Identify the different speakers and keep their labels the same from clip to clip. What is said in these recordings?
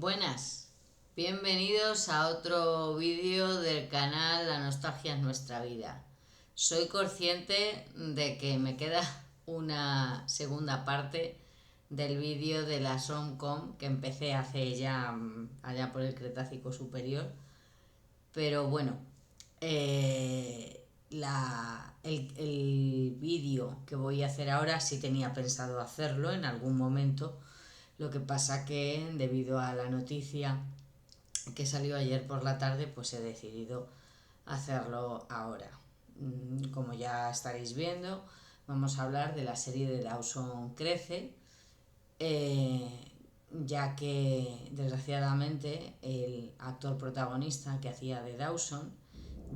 Speaker 1: Buenas, bienvenidos a otro vídeo del canal La Nostalgia es Nuestra Vida. Soy consciente de que me queda una segunda parte del vídeo de la SOMCOM que empecé hace ya allá por el Cretácico Superior, pero bueno, el vídeo que voy a hacer ahora sí tenía pensado hacerlo en algún momento. Lo que pasa que debido a la noticia que salió ayer por la tarde, pues he decidido hacerlo ahora. Como ya estaréis viendo, vamos a hablar de la serie de Dawson Crece, ya que desgraciadamente el actor protagonista que hacía de Dawson,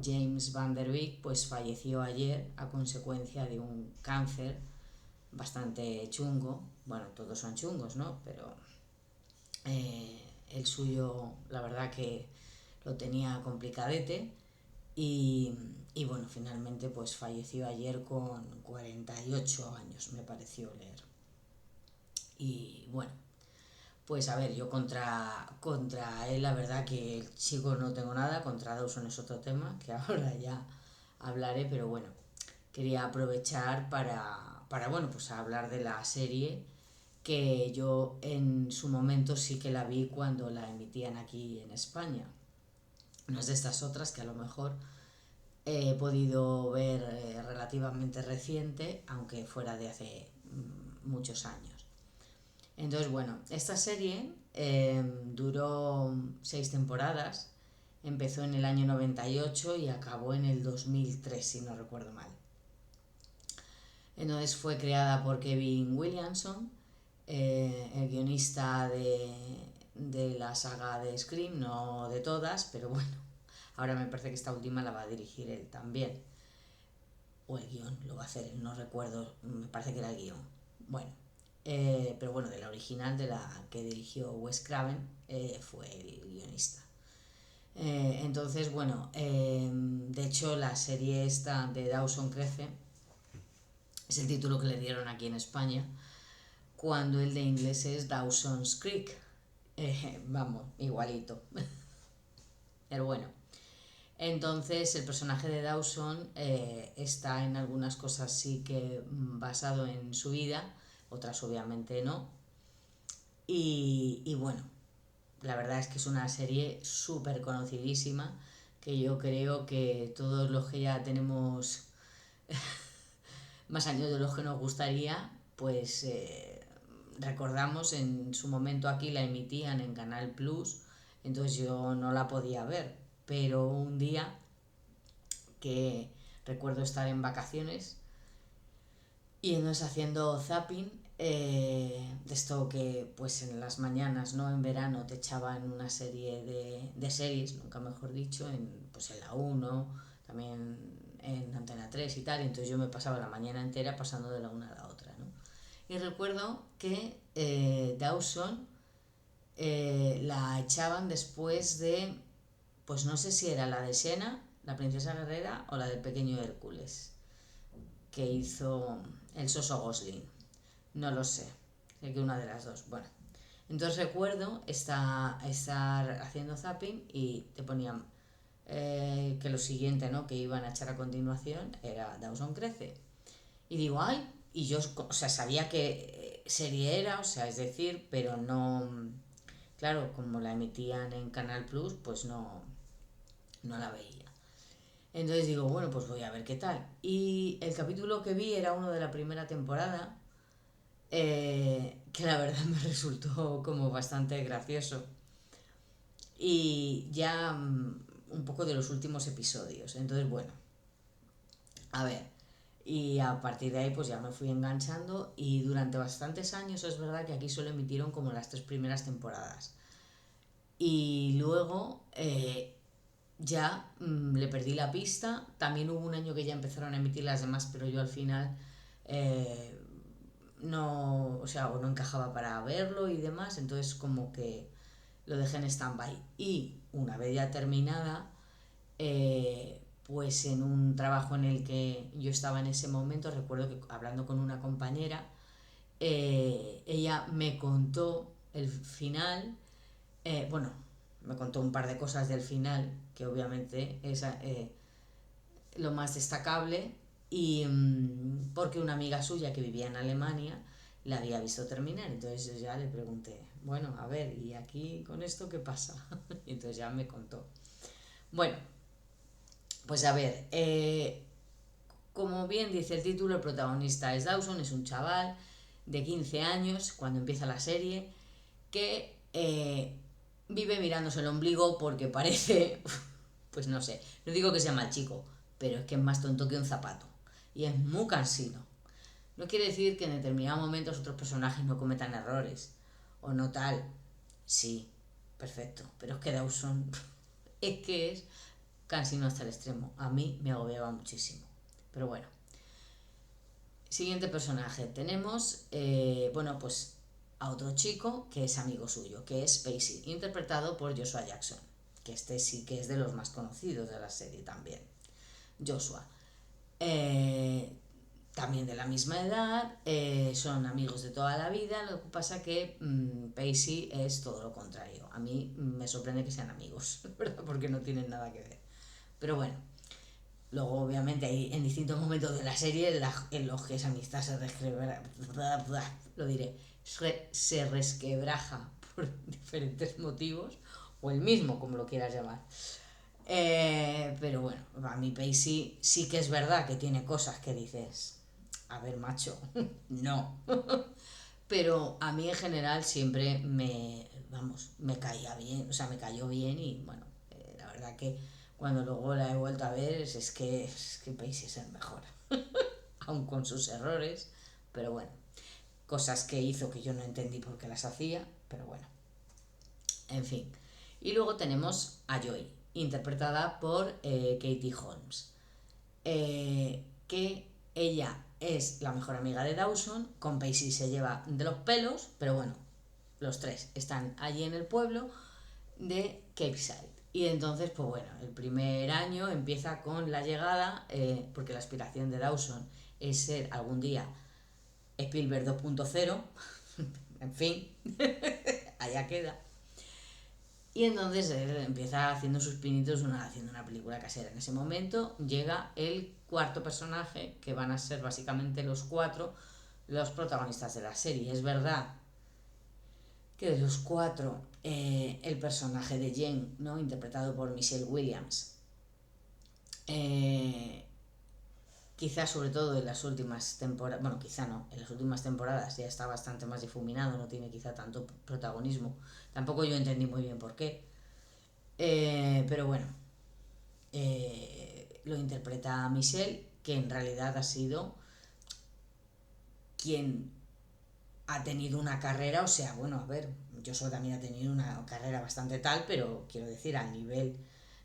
Speaker 1: James Van Der Beek, pues falleció ayer a consecuencia de un cáncer bastante chungo. Bueno, todos son chungos, ¿no? Pero el suyo, la verdad que lo tenía complicadete y bueno, finalmente pues falleció ayer con 48 años, me pareció leer. Y bueno, pues a ver, yo contra él la verdad que el chico no tengo nada, contra Dawson es otro tema que ahora ya hablaré, pero bueno, quería aprovechar para bueno, pues hablar de la serie que yo en su momento sí que la vi cuando la emitían aquí en España. No es de estas otras que a lo mejor he podido ver relativamente reciente, aunque fuera de hace muchos años. Entonces, bueno, esta serie duró 6 temporadas, empezó en el año 98 y acabó en el 2003, si no recuerdo mal. Entonces fue creada por Kevin Williamson, el guionista de la saga de Scream, no de todas, pero bueno, ahora me parece que esta última la va a dirigir él también. O el guión lo va a hacer él, no recuerdo, me parece que era el guión. Bueno, pero bueno, de la original, de la que dirigió Wes Craven, fue el guionista. Entonces, bueno, de hecho la serie esta de Dawson Crece es el título que le dieron aquí en España, cuando el de inglés es Dawson's Creek. Vamos, igualito. Pero bueno, entonces el personaje de Dawson está en algunas cosas sí que basado en su vida, otras obviamente no. Y bueno, la verdad es que es una serie súper conocidísima, que yo creo que todos los que ya tenemos más años de los que nos gustaría, pues recordamos en su momento aquí la emitían en Canal Plus, entonces yo no la podía ver, pero un día que recuerdo estar en vacaciones y entonces haciendo zapping, de esto que pues en las mañanas, ¿no? En verano te echaban una serie de series, nunca mejor dicho, pues en la 1, también en Antena 3 y tal, y entonces yo me pasaba la mañana entera pasando de la una a la otra, ¿no? Y recuerdo que Dawson la echaban después de, pues no sé si era la de Xena, la princesa guerrera, o la del pequeño Hércules, que hizo el Soso Gosling. No lo sé, sé que una de las dos. Bueno, entonces recuerdo estar haciendo zapping y te ponían que lo siguiente, ¿no? Que iban a echar a continuación era Dawson Crece. Y digo, ay, y yo, o sea, sabía que serie era, o sea, es decir, pero no, claro, como la emitían en Canal Plus, pues no la veía. Entonces digo, bueno, pues voy a ver qué tal. Y el capítulo que vi era uno de la primera temporada, que la verdad me resultó como bastante gracioso. Y ya un poco de los últimos episodios. Entonces, bueno, a ver. Y a partir de ahí pues ya me fui enganchando y durante bastantes años es verdad que aquí solo emitieron como las 3 primeras temporadas. Y luego ya le perdí la pista. También hubo un año que ya empezaron a emitir las demás, pero yo al final eh, no, o sea, o no encajaba para verlo y demás, entonces como que lo dejé en stand-by. Y una vez ya terminada, pues en un trabajo en el que yo estaba en ese momento, recuerdo que hablando con una compañera, ella me contó el final Bueno, me contó un par de cosas del final, que obviamente es lo más destacable, y porque una amiga suya que vivía en Alemania la había visto terminar, entonces yo ya le pregunté, bueno, a ver, ¿y aquí con esto qué pasa? Y entonces ya me contó. Bueno, pues a ver, como bien dice el título, el protagonista es Dawson, es un chaval de 15 años cuando empieza la serie que vive mirándose el ombligo porque parece, pues no sé, no digo que sea mal chico, pero es que es más tonto que un zapato y es muy cansino. No quiere decir que en determinados momentos otros personajes no cometan errores o no tal. Sí, perfecto, pero es que Dawson es que es cansino hasta el extremo. A mí me agobiaba muchísimo. Pero bueno, siguiente personaje. Tenemos, bueno, pues a otro chico que es amigo suyo, que es Pacey, interpretado por Joshua Jackson, que este sí que es de los más conocidos de la serie también. Joshua. Eh, También de la misma edad, son amigos de toda la vida, lo que pasa que Pacey es todo lo contrario. A mí me sorprende que sean amigos, ¿verdad? Porque no tienen nada que ver. Pero bueno, luego, obviamente, hay en distintos momentos de la serie en los que esa amistad se resquebraja, lo diré, se resquebraja por diferentes motivos, o el mismo, como lo quieras llamar. Pero bueno, a mí Pacey sí que es verdad que tiene cosas que dices, a ver, macho, no. Pero a mí en general siempre vamos, me caía bien, o sea, me cayó bien y bueno, la verdad que cuando luego la he vuelto a ver es que Pacey es el mejor, aun con sus errores, pero bueno, cosas que hizo que yo no entendí por qué las hacía, pero bueno, en fin. Y luego tenemos a Joy, interpretada por Katie Holmes, que ella es la mejor amiga de Dawson, con Pacey se lleva de los pelos, pero bueno, los tres están allí en el pueblo de Cape Side. Y entonces, pues bueno, el primer año empieza con la llegada, porque la aspiración de Dawson es ser algún día Spielberg 2.0, en fin, allá queda. Y entonces él empieza haciendo sus pinitos, haciendo una película casera. En ese momento llega el cuarto personaje, que van a ser básicamente los cuatro los protagonistas de la serie. Es verdad que de los cuatro, el personaje de Jen, ¿no? Interpretado por Michelle Williams, eh, quizás sobre todo en las últimas temporadas, bueno, quizá no, en las últimas temporadas ya está bastante más difuminado, no tiene quizá tanto protagonismo. Tampoco yo entendí muy bien por qué. Pero bueno, lo interpreta Michelle, que en realidad ha sido quien ha tenido una carrera, o sea, bueno, a ver, yo solo también ha tenido una carrera bastante tal, pero quiero decir, al nivel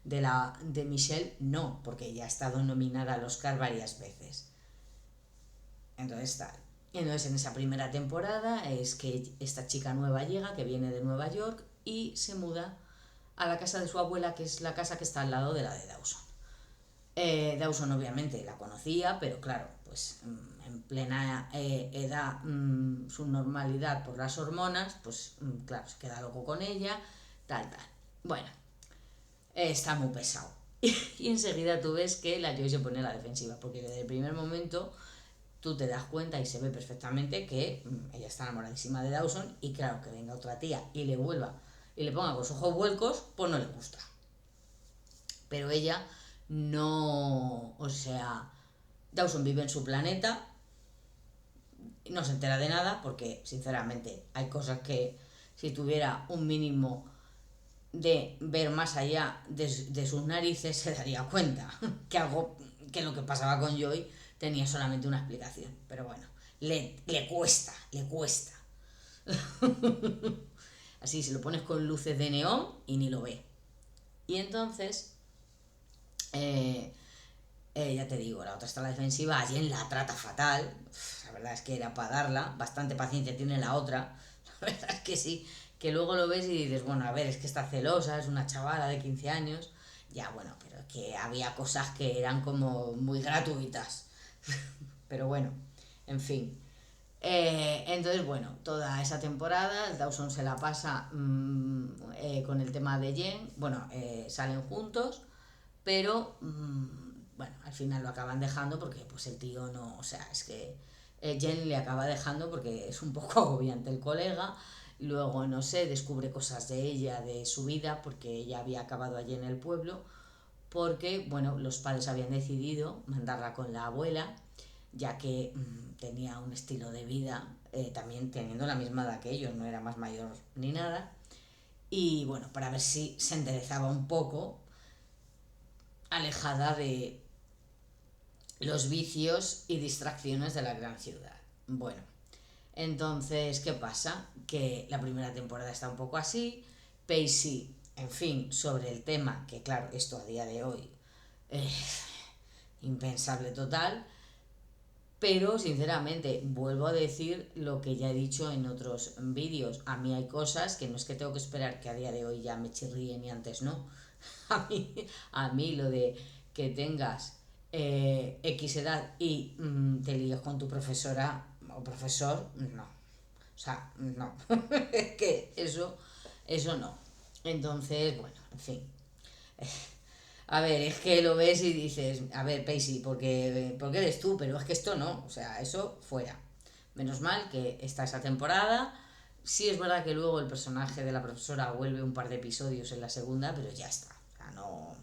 Speaker 1: de Michelle, no, porque ella ha estado nominada al Oscar varias veces. Entonces tal. Entonces en esa primera temporada es que esta chica nueva llega, que viene de Nueva York, y se muda a la casa de su abuela, que es la casa que está al lado de la de Dawson. Dawson obviamente la conocía, pero claro, pues en plena edad, su normalidad por las hormonas, pues claro, se queda loco con ella, tal, tal. Bueno, está muy pesado. Y enseguida tú ves que la Joy se pone a la defensiva, porque desde el primer momento tú te das cuenta y se ve perfectamente que ella está enamoradísima de Dawson y claro, que venga otra tía y le vuelva y le ponga con los ojos vuelcos, pues no le gusta. Pero ella no, o sea, Dawson vive en su planeta, no se entera de nada porque sinceramente hay cosas que si tuviera un mínimo de ver más allá de sus narices se daría cuenta que algo que lo que pasaba con Joy tenía solamente una explicación, pero bueno, le cuesta, le cuesta. Así se lo pones con luces de neón y ni lo ve. Y entonces eh, ya te digo, la otra está a la defensiva, alguien la trata fatal. La verdad es que era para darla, bastante paciencia tiene la otra. La verdad es que sí, que luego lo ves y dices, bueno, a ver, es que está celosa, es una chavala de 15 años. Ya, bueno, pero es que había cosas que eran como muy gratuitas. Pero bueno, en fin. Entonces, bueno, toda esa temporada el Dawson se la pasa con el tema de Jen. Bueno, salen juntos, pero bueno, al final lo acaban dejando porque pues el tío no, o sea, es que Jen le acaba dejando porque es un poco agobiante el colega. Luego, no sé, descubre cosas de ella, de su vida, porque ella había acabado allí en el pueblo, porque, bueno, los padres habían decidido mandarla con la abuela, ya que tenía un estilo de vida, también teniendo la misma edad que ellos, no era más mayor ni nada, y bueno, para ver si se enderezaba un poco, alejada de los vicios y distracciones de la gran ciudad. Bueno, entonces, ¿qué pasa? Que la primera temporada está un poco así, Pacey, en fin, sobre el tema, que claro, esto a día de hoy, eh, impensable total, pero sinceramente vuelvo a decir lo que ya he dicho en otros vídeos. A mí hay cosas que no es que tengo que esperar que a día de hoy ya me chirríen y antes no. A mí lo de que tengas X edad y te líes con tu profesora o profesor, no. O sea, no. Es que eso no. Entonces, bueno, en fin. A ver, es que lo ves y dices, a ver, Pacey, porque eres tú, pero es que esto no, o sea, eso fuera. Menos mal que está esa temporada. Sí es verdad que luego el personaje de la profesora vuelve un par de episodios en la segunda, pero ya está. O sea, no,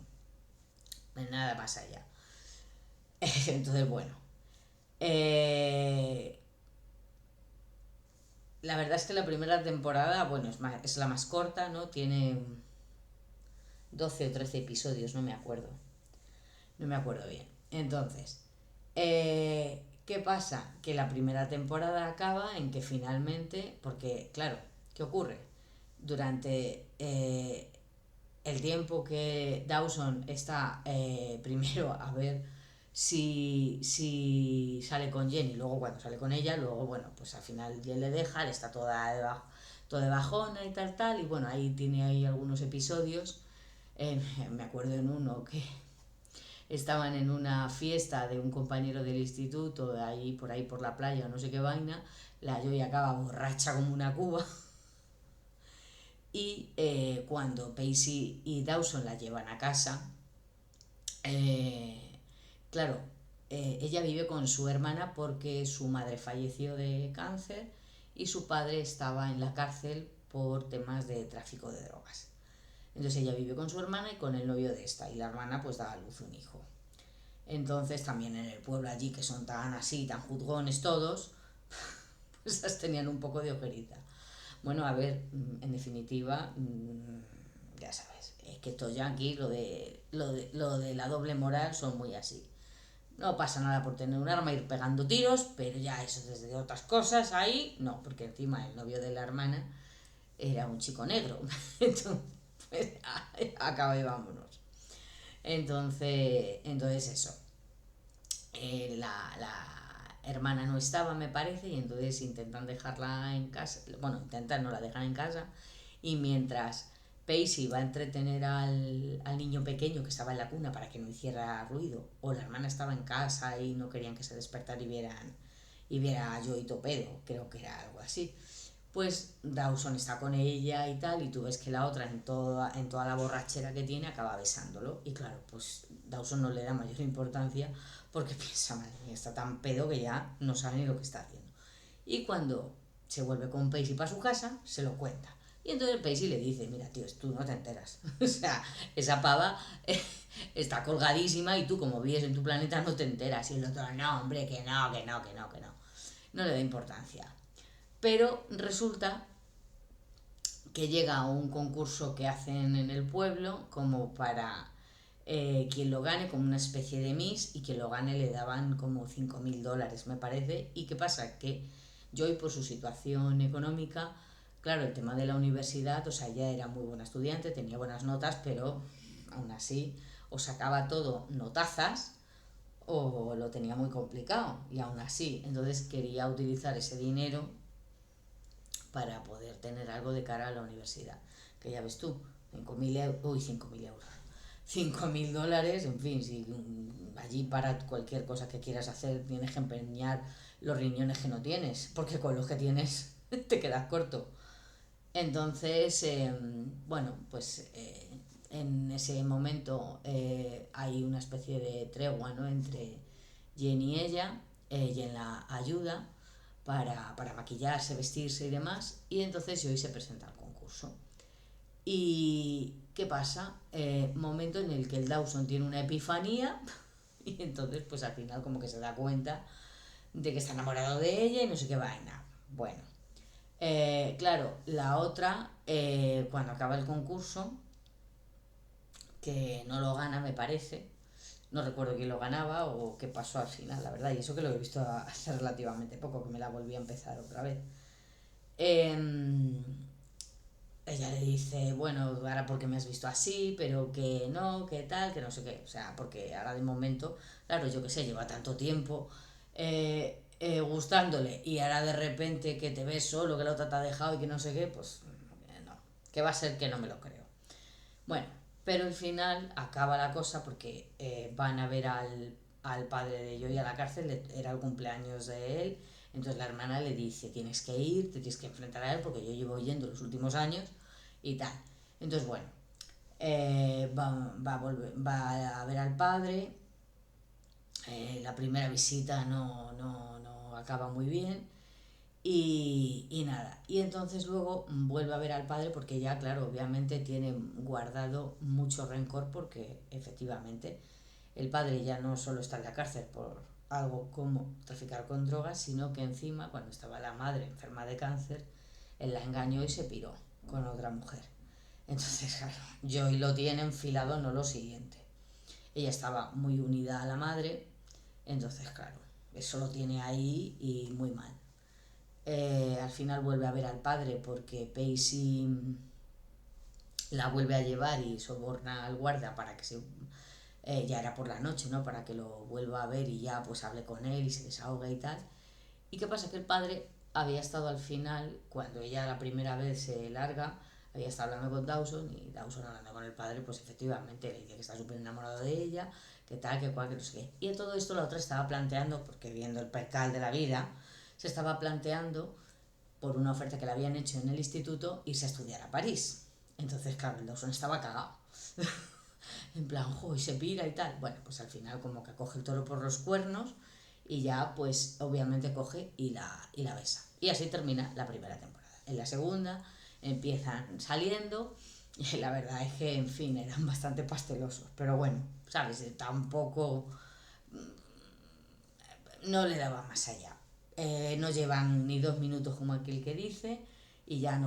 Speaker 1: nada más allá. Entonces, bueno. eh, la verdad es que la primera temporada, bueno, es la más corta, ¿no? Tiene 12 o 13 episodios, no me acuerdo. No me acuerdo bien. Entonces, ¿qué pasa? Que la primera temporada acaba en que finalmente, porque claro, ¿qué ocurre? Durante el tiempo que Dawson está primero a ver si sale con Jenny, luego cuando sale con ella, luego bueno, pues al final Jen le deja, él está toda de bajona y tal, y bueno, ahí tiene ahí algunos episodios. Me acuerdo en uno que estaban en una fiesta de un compañero del instituto, de ahí por la playa, no sé qué vaina, la Joy acaba borracha como una cuba, y cuando Pacey y Dawson la llevan a casa, eh, claro, ella vive con su hermana porque su madre falleció de cáncer y su padre estaba en la cárcel por temas de tráfico de drogas. Entonces ella vive con su hermana y con el novio de esta, y la hermana pues da a luz un hijo. Entonces también en el pueblo allí, que son tan así, tan juzgones todos, pues las tenían un poco de ojeriza. Bueno, a ver, en definitiva, ya sabes, es que estos yanquis, lo de la doble moral son muy así. No pasa nada por tener un arma, ir pegando tiros, pero ya eso desde otras cosas ahí, no, porque encima el novio de la hermana era un chico negro. Entonces, pues, acaba y vámonos. Entonces eso. La hermana no estaba, me parece, y entonces intentan dejarla en casa. Bueno, intentan, no la dejan en casa. Y mientras Pacey va a entretener al niño pequeño que estaba en la cuna para que no hiciera ruido, o la hermana estaba en casa y no querían que se despertara y viera a Joey Topedo, creo que era algo así. Pues Dawson está con ella y tal, y tú ves que la otra en toda la borrachera que tiene acaba besándolo. Y claro, pues Dawson no le da mayor importancia porque piensa, madre mía, está tan pedo que ya no sabe ni lo que está haciendo. Y cuando se vuelve con Pacey para su casa, se lo cuenta. Y entonces Pacey le dice, mira, tío, tú no te enteras. O sea, esa pava está colgadísima y tú como vives en tu planeta no te enteras. Y el otro, no, hombre, que no, que no, que no, que no. No le da importancia. Pero resulta que llega a un concurso que hacen en el pueblo como para quien lo gane, como una especie de Miss, y quien lo gane le daban como $5.000, me parece. ¿Y qué pasa? Que Joy, por su situación económica, claro, el tema de la universidad, o sea, ella era muy buena estudiante, tenía buenas notas, pero aún así o sacaba todo notazas o lo tenía muy complicado, y aún así, entonces quería utilizar ese dinero para poder tener algo de cara a la universidad. Que ya ves tú, 5.000 euros, uy, 5.000 euros, $5.000, en fin, si allí para cualquier cosa que quieras hacer tienes que empeñar los riñones que no tienes, porque con los que tienes te quedas corto. Entonces, bueno, pues en ese momento hay una especie de tregua, ¿no?, entre Jenny y ella. Jen la ayuda para maquillarse, vestirse y demás, y entonces Joey se presenta al concurso. ¿Y qué pasa? Momento en el que el Dawson tiene una epifanía y entonces pues al final como que se da cuenta de que está enamorado de ella y no sé qué vaina. Bueno, claro, la otra, cuando acaba el concurso, que no lo gana me parece, no recuerdo quién lo ganaba o qué pasó al final, la verdad, y eso que lo he visto hace relativamente poco, que me la volví a empezar otra vez. Eh, Ella le dice, bueno, ahora porque me has visto así, pero que no, que tal, que no sé qué. O sea, porque ahora de momento, claro, yo qué sé, lleva tanto tiempo gustándole y ahora de repente que te ves solo, que la otra te ha dejado y que no sé qué, pues no, que va a ser que no me lo creo. Bueno, pero al final acaba la cosa porque van a ver al padre de Joey a la cárcel, era el cumpleaños de él, entonces la hermana le dice, tienes que ir, te tienes que enfrentar a él porque yo llevo yendo los últimos años y tal. Entonces, bueno, va a ver al padre, la primera visita no acaba muy bien y nada, y entonces luego vuelve a ver al padre porque ya, claro, obviamente tiene guardado mucho rencor porque efectivamente el padre ya no solo está en la cárcel por algo como traficar con drogas, sino que encima cuando estaba la madre enferma de cáncer, él la engañó y se piró con otra mujer. Entonces, claro, Joy lo tiene enfilado, no lo siguiente. Ella estaba muy unida a la madre, entonces, claro, eso lo tiene ahí y muy mal. Al final vuelve a ver al padre porque Pacey la vuelve a llevar y soborna al guardia para que se... ya era por la noche, ¿no? Para que lo vuelva a ver y ya pues hable con él y se desahogue y tal. ¿Y qué pasa? Que el padre había estado al final, cuando ella la primera vez se larga, había estado hablando con Dawson y Dawson hablando con el padre, pues efectivamente le dice que está súper enamorado de ella, que tal, que cual, que no sé qué. Y en todo esto la otra estaba planteando, porque viendo el percal de la vida, se estaba planteando, por una oferta que le habían hecho en el instituto, irse a estudiar a París. Entonces, claro, el Dawson estaba cagado. En plan, jo, y se pira y tal. Bueno, pues al final como que coge el toro por los cuernos y ya pues obviamente coge y la besa. Y así termina la primera temporada. En la segunda empiezan saliendo y la verdad es que, en fin, eran bastante pastelosos. Pero bueno, ¿sabes? Tampoco no le daba más allá. No llevan ni 2 minutos como aquel que dice y ya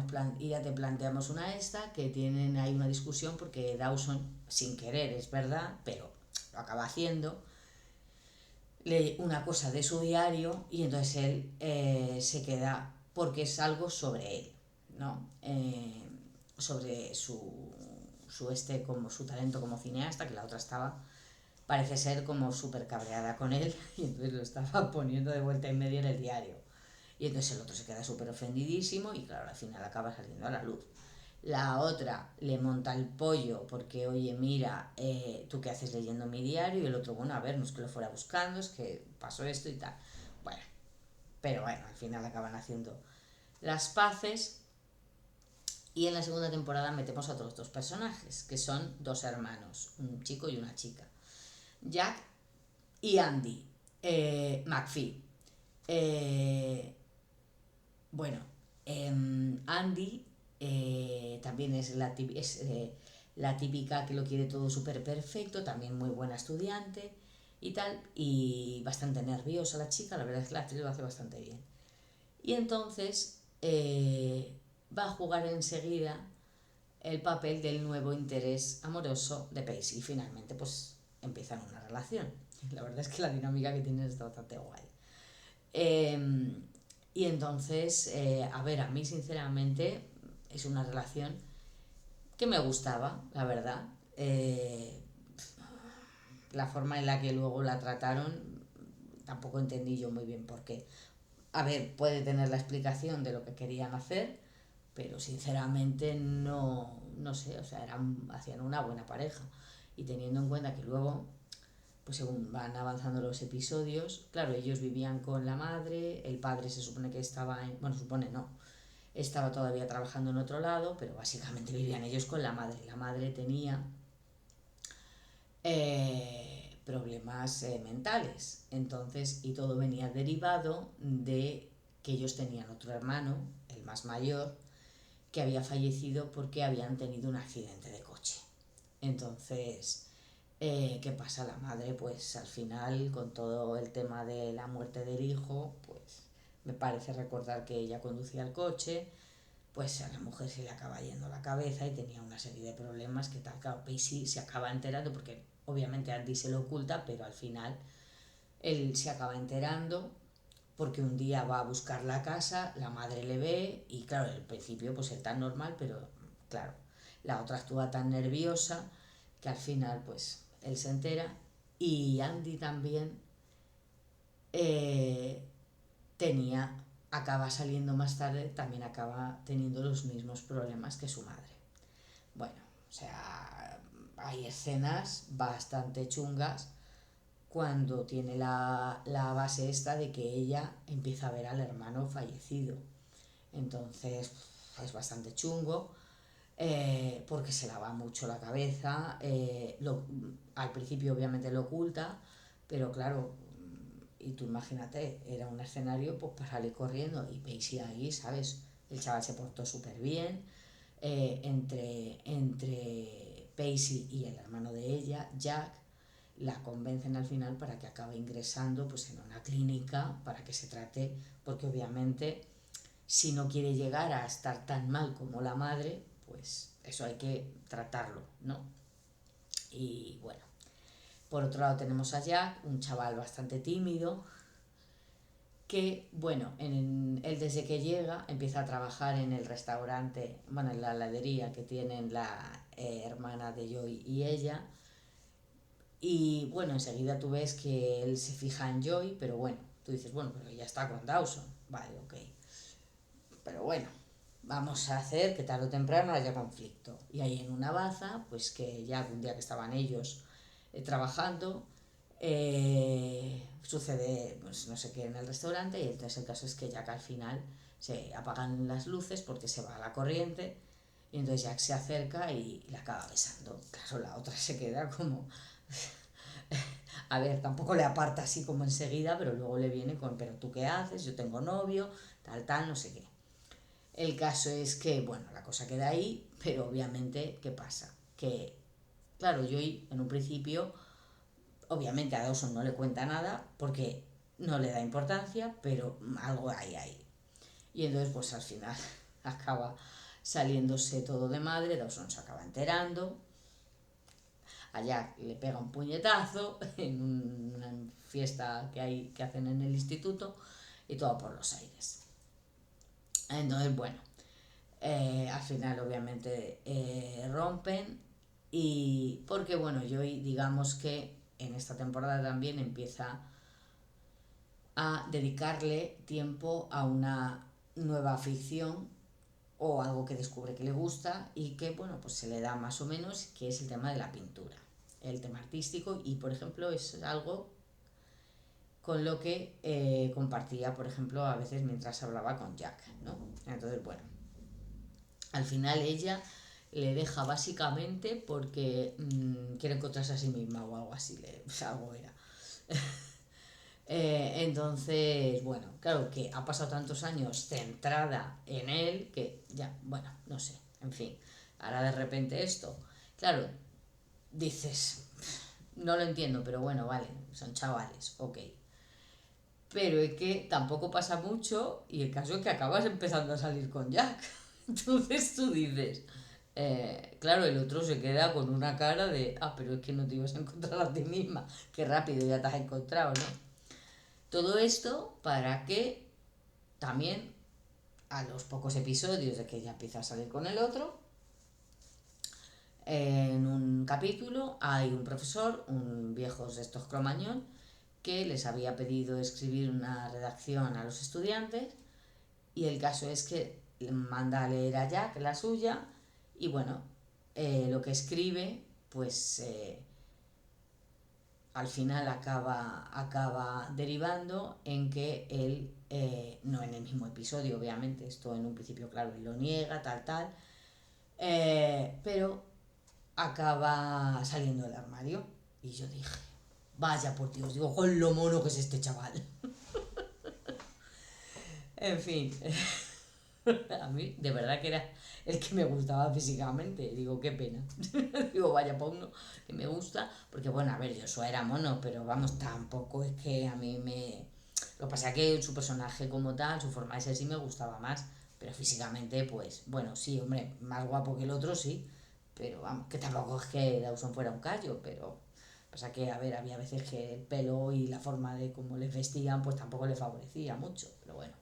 Speaker 1: te planteamos una esta que tienen ahí una discusión porque Dawson, sin querer, es verdad, pero lo acaba haciendo, lee una cosa de su diario y entonces él se queda porque es algo sobre él, ¿no? Sobre como su talento como cineasta, que la otra estaba, parece ser, como súper cabreada con él y entonces lo estaba poniendo de vuelta en medio en el diario. Y entonces el otro se queda súper ofendidísimo y claro, al final acaba saliendo a la luz. La otra le monta el pollo porque, oye, mira, ¿tú qué haces leyendo mi diario? Y el otro, bueno, a ver, no es que lo fuera buscando, es que pasó esto y tal. Bueno, pero bueno, al final acaban haciendo las paces. Y en la segunda temporada metemos a otros dos personajes, que son dos hermanos, un chico y una chica. Jack y Andy McPhee. Eh, bueno, Andy también es la típica que lo quiere todo súper perfecto, también muy buena estudiante y tal, y bastante nerviosa la chica, la verdad es que la actriz lo hace bastante bien. Y entonces va a jugar enseguida el papel del nuevo interés amoroso de Pacey y finalmente pues empiezan una relación. La verdad es que la dinámica que tienen está bastante guay. Eh, y entonces, a ver, a mí sinceramente es una relación que me gustaba, la verdad. La forma en la que luego la trataron, tampoco entendí yo muy bien por qué. A ver, puede tener la explicación de lo que querían hacer, pero sinceramente no sé, o sea, hacían una buena pareja. Y teniendo en cuenta que luego, pues según van avanzando los episodios, claro, ellos vivían con la madre, el padre se supone que estaba bueno, supone no, estaba todavía trabajando en otro lado, pero básicamente vivían ellos con la madre. La madre tenía problemas mentales, entonces, y todo venía derivado de que ellos tenían otro hermano, el más mayor, que había fallecido porque habían tenido un accidente de coche. Entonces, ¿qué pasa? La madre, pues al final, con todo el tema de la muerte del hijo, pues me parece recordar que ella conducía el coche, pues a la mujer se le acaba yendo la cabeza y tenía una serie de problemas que tal, claro, Pacey se acaba enterando porque obviamente Andy se lo oculta, pero al final él se acaba enterando porque un día va a buscar la casa, la madre le ve y claro, al principio pues él tan normal, pero claro, la otra actúa tan nerviosa que al final pues él se entera y Andy también eh, tenía, acaba saliendo más tarde, también acaba teniendo los mismos problemas que su madre. Bueno, o sea, hay escenas bastante chungas cuando tiene la base esta de que ella empieza a ver al hermano fallecido. Entonces es bastante chungo porque se lava mucho la cabeza. Al principio obviamente lo oculta, pero claro, y tú imagínate, era un escenario pues para salir corriendo y Pacey ahí, ¿sabes? El chaval se portó súper bien. Entre Pacey y el hermano de ella, Jack, la convencen al final para que acabe ingresando pues en una clínica para que se trate, porque obviamente si no quiere llegar a estar tan mal como la madre, pues eso hay que tratarlo, ¿no? Y bueno, por otro lado tenemos a Jack, un chaval bastante tímido, que, bueno, él desde que llega empieza a trabajar en el restaurante, bueno, en la heladería que tienen la hermana de Joy y ella. Y bueno, enseguida tú ves que él se fija en Joy, pero bueno, tú dices, bueno, pero ya está con Dawson. Vale, ok. Pero bueno, vamos a hacer que tarde o temprano haya conflicto. Y ahí en una baza, pues que ya un día que estaban ellos trabajando, sucede pues no sé qué en el restaurante y entonces el caso es que Jack al final se apagan las luces porque se va la corriente y entonces Jack se acerca y la acaba besando. Claro, la otra se queda como... A ver, tampoco le aparta así como enseguida, pero luego le viene con, pero tú qué haces, yo tengo novio, tal, no sé qué. El caso es que, bueno, la cosa queda ahí, pero obviamente, ¿qué pasa? Que, claro, Joey en un principio, obviamente a Dawson no le cuenta nada porque no le da importancia, pero algo hay ahí. Y entonces, pues al final acaba saliéndose todo de madre, Dawson se acaba enterando, a Jack le pega un puñetazo en una fiesta que hacen en el instituto y todo por los aires. Entonces, bueno, al final obviamente rompen y porque bueno, yo digamos que en esta temporada también empieza a dedicarle tiempo a una nueva afición o algo que descubre que le gusta y que bueno, pues se le da más o menos, que es el tema de la pintura, el tema artístico y por ejemplo es algo con lo que compartía, por ejemplo, a veces mientras hablaba con Jack, ¿no? Entonces, bueno, al final ella le deja básicamente porque quiere encontrarse a sí misma o algo así, algo era. Entonces, bueno, claro que ha pasado tantos años centrada en él que ya, bueno, no sé, en fin, ahora de repente esto, claro, dices, no lo entiendo, pero bueno, vale, son chavales, ok. Pero es que tampoco pasa mucho y el caso es que acabas empezando a salir con Jack. Entonces tú dices, claro, el otro se queda con una cara de, pero es que no te ibas a encontrar a ti misma, qué rápido ya te has encontrado, ¿no? Todo esto para que también a los pocos episodios de que ella empieza a salir con el otro, en un capítulo hay un profesor, un viejo de estos cromañón, que les había pedido escribir una redacción a los estudiantes y el caso es que manda a leer a Jack la suya y bueno, lo que escribe pues al final acaba derivando en que él, no en el mismo episodio, obviamente, esto en un principio, claro, él lo niega, tal, pero acaba saliendo del armario. Y yo dije, vaya por Dios, digo, con lo mono que es este chaval. En fin, a mí de verdad que era el que me gustaba físicamente. Digo, qué pena. Digo, vaya pa' uno que me gusta. Porque bueno, a ver, Joshua era mono, pero vamos, tampoco es que a mí me... Lo que pasa es que su personaje como tal, su forma de ser sí me gustaba más. Pero físicamente, pues, bueno, sí, hombre, más guapo que el otro, sí. Pero vamos, que tampoco es que Dawson fuera un callo, pero... Pasa que, a ver, había veces que el pelo y la forma de cómo les vestían, pues tampoco le favorecía mucho. Pero bueno.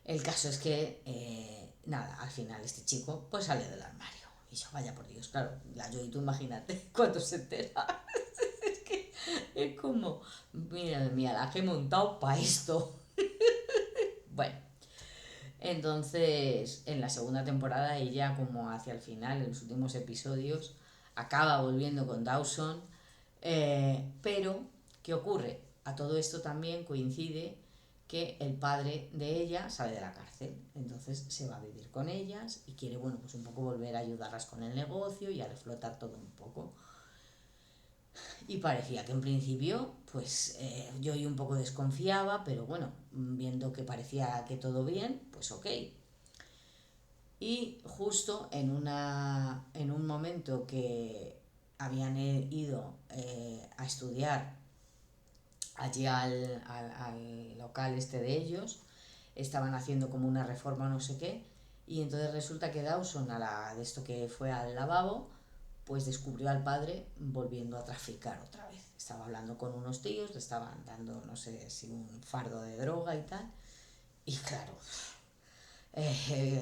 Speaker 1: El caso es que, nada, al final este chico pues sale del armario. Y yo, vaya por Dios, claro, la Joy, tú imagínate cuando se entera. Es que es como, mira, la que he montado para esto. Bueno, entonces en la segunda temporada ella como hacia el final, en los últimos episodios, acaba volviendo con Dawson. Pero, ¿qué ocurre? A todo esto también coincide que el padre de ella sale de la cárcel, entonces se va a vivir con ellas y quiere, bueno, pues un poco volver a ayudarlas con el negocio y a reflotar todo un poco. Y parecía que en principio, pues yo un poco desconfiaba, pero bueno, viendo que parecía que todo bien, pues ok. Y justo en un momento que habían ido a estudiar allí al local este de ellos, estaban haciendo como una reforma o no sé qué, y entonces resulta que Dawson, de esto que fue al lavabo, pues descubrió al padre volviendo a traficar otra vez. Estaba hablando con unos tíos, le estaban dando, no sé si un fardo de droga y tal, y claro,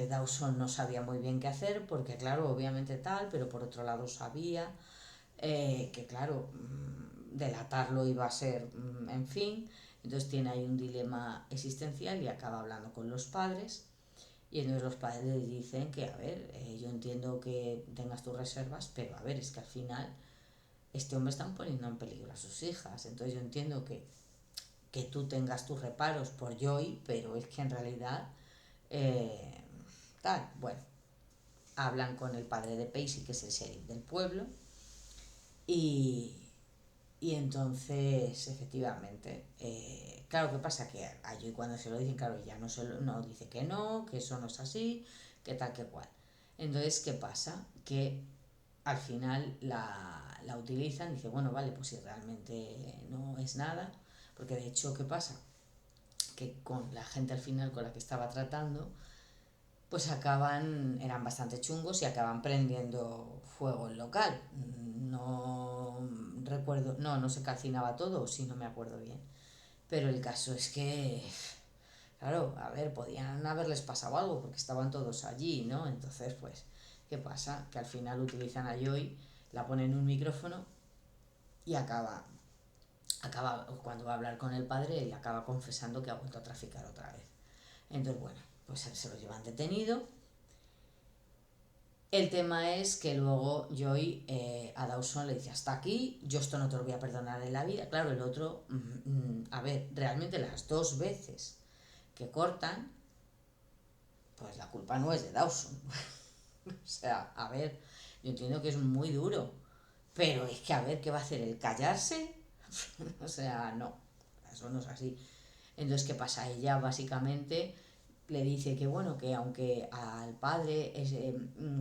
Speaker 1: Dawson no sabía muy bien qué hacer, porque claro, obviamente tal, pero por otro lado sabía que claro, delatarlo iba a ser, en fin, entonces tiene ahí un dilema existencial y acaba hablando con los padres y entonces los padres le dicen que, a ver, yo entiendo que tengas tus reservas, pero a ver, es que al final este hombre está poniendo en peligro a sus hijas, entonces yo entiendo que tú tengas tus reparos por Joy, pero es que en realidad, eh, tal, bueno, hablan con el padre de Pacey, que es el sheriff del pueblo, y, y entonces, efectivamente, claro, ¿qué pasa? Que a Joy cuando se lo dicen, claro, ella no dice que no, que eso no es así, que tal, que cual. Entonces, ¿qué pasa? Que al final la utilizan, dice, bueno, vale, pues si realmente no es nada, porque de hecho, ¿qué pasa? Que con la gente al final con la que estaba tratando, pues eran bastante chungos y acaban prendiendo fuego el local. No recuerdo, no se calcinaba todo, si no me acuerdo bien. Pero el caso es que, claro, a ver, podían haberles pasado algo porque estaban todos allí, ¿no? Entonces, pues, ¿qué pasa? Que al final utilizan a Joy, la ponen en un micrófono y cuando va a hablar con el padre, él acaba confesando que ha vuelto a traficar otra vez. Entonces, bueno, pues se lo llevan detenido. El tema es que luego Joy a Dawson le dice, hasta aquí, yo esto no te lo voy a perdonar en la vida. Claro, el otro, a ver, realmente las dos veces que cortan, pues la culpa no es de Dawson. O sea, a ver, yo entiendo que es muy duro, pero es que a ver, ¿qué va a hacer? ¿El callarse? O sea, no, eso no es así. Entonces, ¿qué pasa? Ella básicamente le dice que bueno, que aunque al padre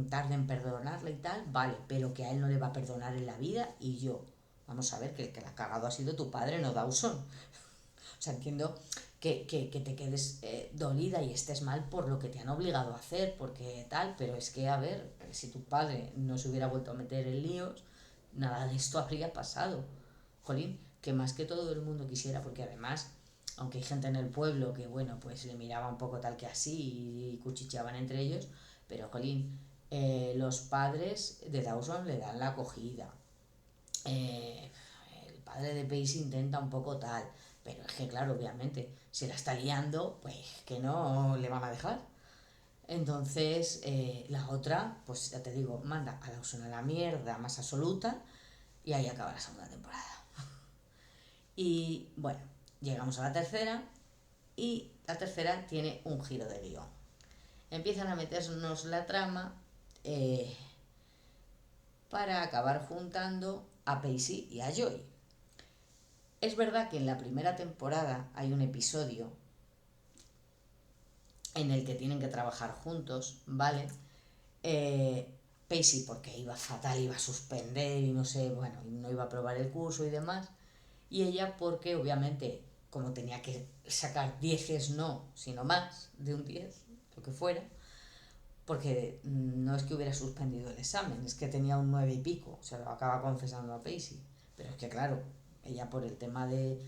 Speaker 1: tarde en perdonarle y tal, vale, pero que a él no le va a perdonar en la vida y yo. Vamos a ver, que el que la ha cagado ha sido tu padre, no Dawson. O sea, entiendo que te quedes dolida y estés mal por lo que te han obligado a hacer, porque tal, pero es que, a ver, si tu padre no se hubiera vuelto a meter en líos, nada de esto habría pasado. Jolín, que más que todo el mundo quisiera, porque además, aunque hay gente en el pueblo que, bueno, pues le miraba un poco tal que así y cuchicheaban entre ellos, pero, jolín, los padres de Dawson le dan la acogida. Eh, el padre de Pace intenta un poco tal, pero es que, claro, obviamente, si la está liando, pues que no le van a dejar. Entonces, la otra, pues ya te digo, manda a Dawson a la mierda más absoluta y ahí acaba la segunda temporada. Y bueno, llegamos a la tercera y la tercera tiene un giro de guión. Empiezan a meternos la trama eh, para acabar juntando a Pacey y a Joy. Es verdad que en la primera temporada hay un episodio en el que tienen que trabajar juntos, ¿vale? Pacey porque iba fatal, iba a suspender y no sé, bueno, no iba a aprobar el curso y demás. Y ella porque obviamente, como tenía que sacar 10 no, sino más de un 10, lo que fuera, porque no es que hubiera suspendido el examen, es que tenía un 9 y pico, se lo acaba confesando a Pacey. Pero es que claro, ella por el tema de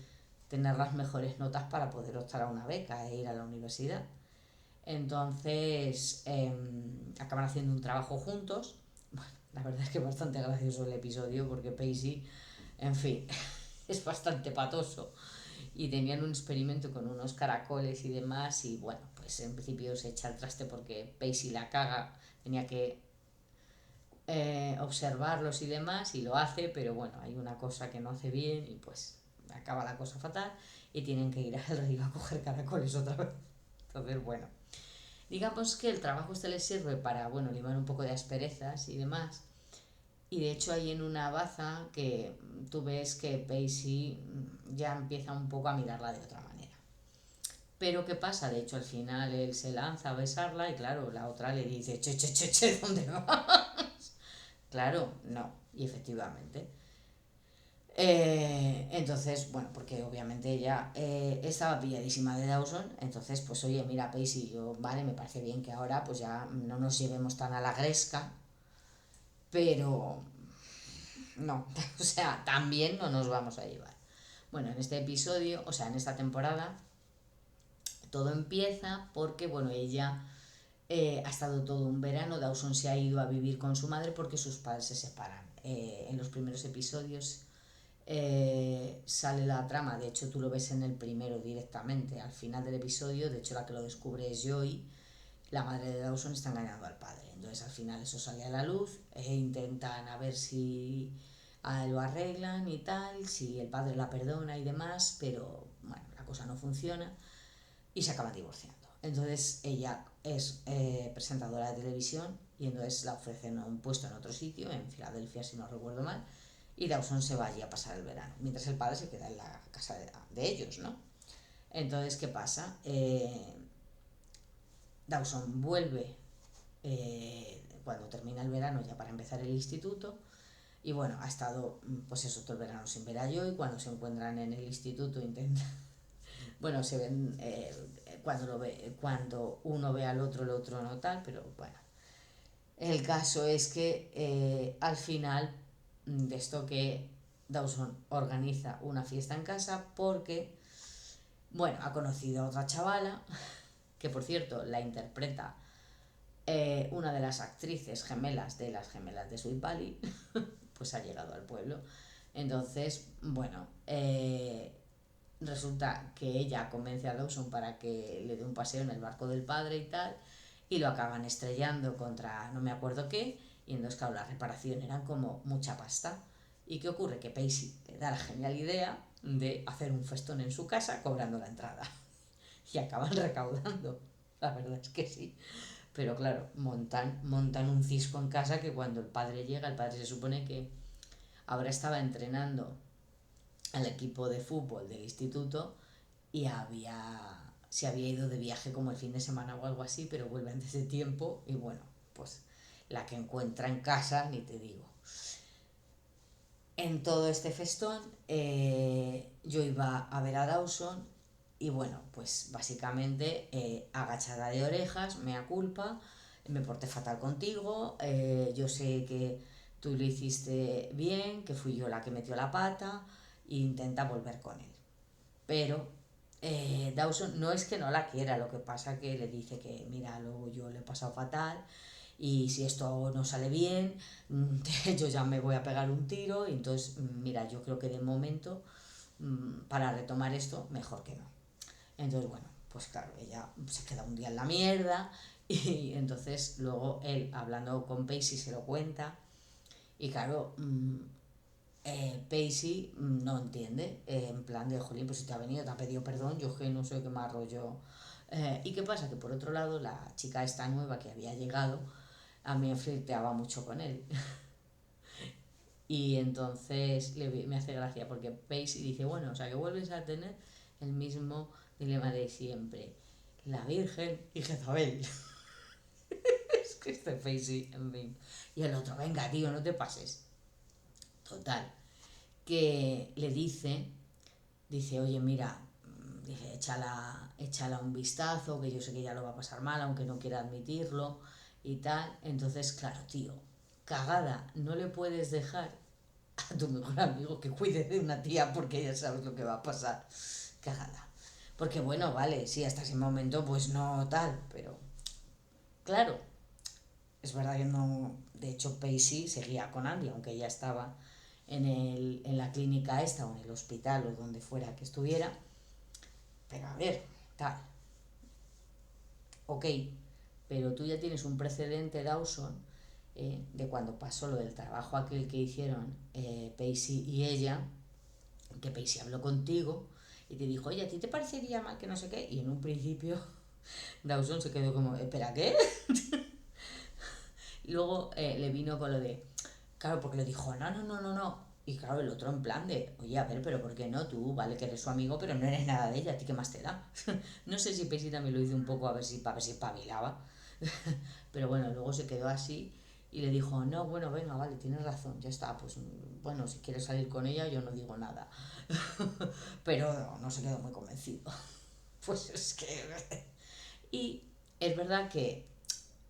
Speaker 1: tener las mejores notas para poder optar a una beca e ir a la universidad. Entonces acaban haciendo un trabajo juntos. Bueno, la verdad es que es bastante gracioso el episodio porque Pacey, en fin, es bastante patoso. Y tenían un experimento con unos caracoles y demás y bueno, pues en principio se echa al traste porque Pacey la caga, tenía que observarlos y demás y lo hace, pero bueno, hay una cosa que no hace bien y pues acaba la cosa fatal y tienen que ir al río a coger caracoles otra vez. Entonces, bueno, digamos que el trabajo este les sirve para, bueno, limar un poco de asperezas y demás. Y de hecho hay en una baza que tú ves que Pacey ya empieza un poco a mirarla de otra manera. Pero ¿qué pasa? De hecho al final él se lanza a besarla y claro, la otra le dice, che, ¿dónde vas? Claro, no. Y efectivamente. Entonces, bueno, porque obviamente ella estaba pilladísima de Dawson, entonces pues oye, mira Pacey, yo, vale, me parece bien que ahora pues ya no nos llevemos tan a la gresca, pero no, o sea, también no nos vamos a llevar. Bueno, en este episodio, o sea, en esta temporada, todo empieza porque, bueno, ella ha estado todo un verano, Dawson se ha ido a vivir con su madre porque sus padres se separan. En los primeros episodios sale la trama, de hecho tú lo ves en el primero directamente, al final del episodio, de hecho la que lo descubre es Joy, la madre de Dawson está engañando al padre, entonces al final eso sale a la luz e intentan a ver si lo arreglan y tal, si el padre la perdona y demás, pero bueno, la cosa no funciona y se acaban divorciando. Entonces ella es presentadora de televisión y entonces la ofrecen un puesto en otro sitio, en Filadelfia si no recuerdo mal, y Dawson se va allí a pasar el verano, mientras el padre se queda en la casa de ellos, ¿no? Entonces, ¿qué pasa? Dawson vuelve cuando termina el verano ya para empezar el instituto y bueno, ha estado pues eso todo el verano sin ver a Joy, cuando se encuentran en el instituto intentan, bueno, se ven cuando lo ve, cuando uno ve al otro, el otro no tal, pero bueno. El caso es que al final de esto que Dawson organiza una fiesta en casa porque, bueno, ha conocido a otra chavala, que por cierto la interpreta una de las actrices gemelas de las gemelas de Sweet Valley, pues ha llegado al pueblo. Entonces, bueno, resulta que ella convence a Dawson para que le dé un paseo en el barco del padre y tal, y lo acaban estrellando contra no me acuerdo qué, y entonces, claro, la reparación eran como mucha pasta. ¿Y qué ocurre? Que Pacey le da la genial idea de hacer un festón en su casa cobrando la entrada. Y acaban recaudando. La verdad es que sí. Pero claro, montan un cisco en casa que cuando el padre llega, el padre se supone que ahora estaba entrenando al equipo de fútbol del instituto y se había ido de viaje como el fin de semana o algo así, pero vuelve antes de tiempo y bueno, pues la que encuentra en casa, ni te digo. En todo este festón yo iba a ver a Dawson y bueno, pues básicamente agachada de orejas, mea culpa, me porté fatal contigo, yo sé que tú lo hiciste bien, que fui yo la que metió la pata e intenta volver con él. Pero Dawson no es que no la quiera, lo que pasa que le dice que mira, luego yo le he pasado fatal y si esto no sale bien, yo ya me voy a pegar un tiro y entonces, mira, yo creo que de momento, para retomar esto, mejor que no. Entonces, bueno, pues claro, ella se queda un día en la mierda Y entonces luego él, hablando con Pacey, se lo cuenta. Y claro, Pacey no entiende, en plan de, jolín, pues si te ha venido, te ha pedido perdón, yo que no sé qué más rollo. ¿Y qué pasa? Que por otro lado, la chica esta nueva que había llegado, a mí me flirteaba mucho con él. Y entonces me hace gracia porque Pacey dice, bueno, o sea que vuelves a tener el mismo dilema de siempre. La Virgen y Jezabel. Es que este Pacey, en fin. Y el otro, venga, tío, no te pases. Total. Que le dice, oye, mira, dice, échala un vistazo, que yo sé que ya lo va a pasar mal, aunque no quiera admitirlo y tal. Entonces, claro, tío, cagada, no le puedes dejar a tu mejor amigo que cuide de una tía porque ya sabes lo que va a pasar. Cagada. Porque bueno, vale, sí, hasta ese momento pues no tal, pero claro, es verdad que no, de hecho Pacey seguía con Andy, aunque ella estaba en la clínica esta o en el hospital o donde fuera que estuviera, pero a ver, tal, ok, pero tú ya tienes un precedente, Dawson, de cuando pasó lo del trabajo aquel que hicieron Pacey y ella, que Pacey habló contigo y te dijo, oye, ¿a ti te parecería mal que no sé qué? Y en un principio Dawson se quedó como, espera, ¿qué? Y luego le vino con lo de, claro, porque le dijo, no, no, no, no, no. Y claro, el otro en plan de, oye, a ver, pero ¿por qué no? Tú, vale, que eres su amigo, pero no eres nada de ella, ¿a ti qué más te da? No sé si Pacey también lo hizo un poco a ver si, para ver si espabilaba. Pero bueno, luego se quedó así y le dijo, no, bueno, venga, vale, tienes razón, ya está, pues bueno, si quieres salir con ella yo no digo nada. Pero no se quedó muy convencido. Pues es que... Y es verdad que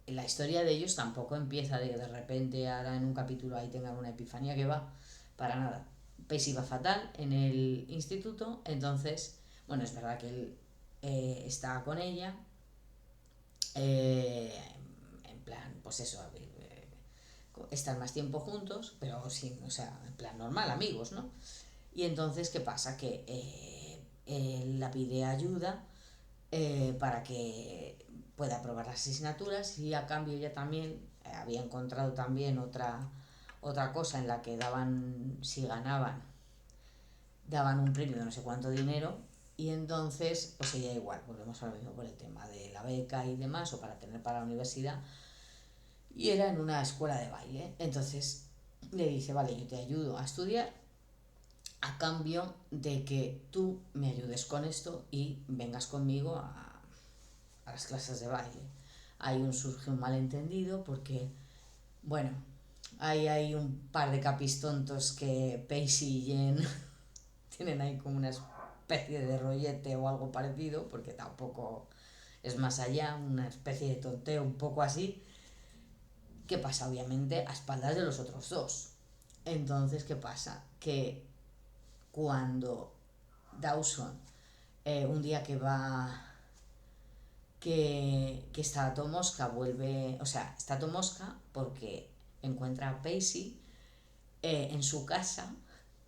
Speaker 1: la historia de ellos tampoco empieza de repente ahora en un capítulo ahí tengan una epifanía que va, para nada. Pacey va fatal en el instituto, entonces, bueno, es verdad que él está con ella, eh, en plan, pues eso, estar más tiempo juntos, pero sin, o sea, en plan normal, amigos, ¿no? Y entonces, ¿qué pasa? Que él la pide ayuda para que pueda aprobar las asignaturas y a cambio ella también había encontrado también otra cosa en la que daban, si ganaban, daban un premio de no sé cuánto dinero y entonces pues ella igual, volvemos a lo mismo por el tema de la beca y demás o para tener para la universidad y era en una escuela de baile. Entonces le dice, vale, yo te ayudo a estudiar a cambio de que tú me ayudes con esto y vengas conmigo a las clases de baile. Surge un malentendido porque, bueno, hay un par de capistontos que Pacey y Jen tienen ahí como una especie de rollete o algo parecido, porque tampoco es más allá, una especie de tonteo un poco así, que pasa obviamente a espaldas de los otros dos. Entonces, ¿qué pasa? Que cuando Dawson, un día que está Tomosca, vuelve, o sea, está Tomosca porque encuentra a Pacey en su casa,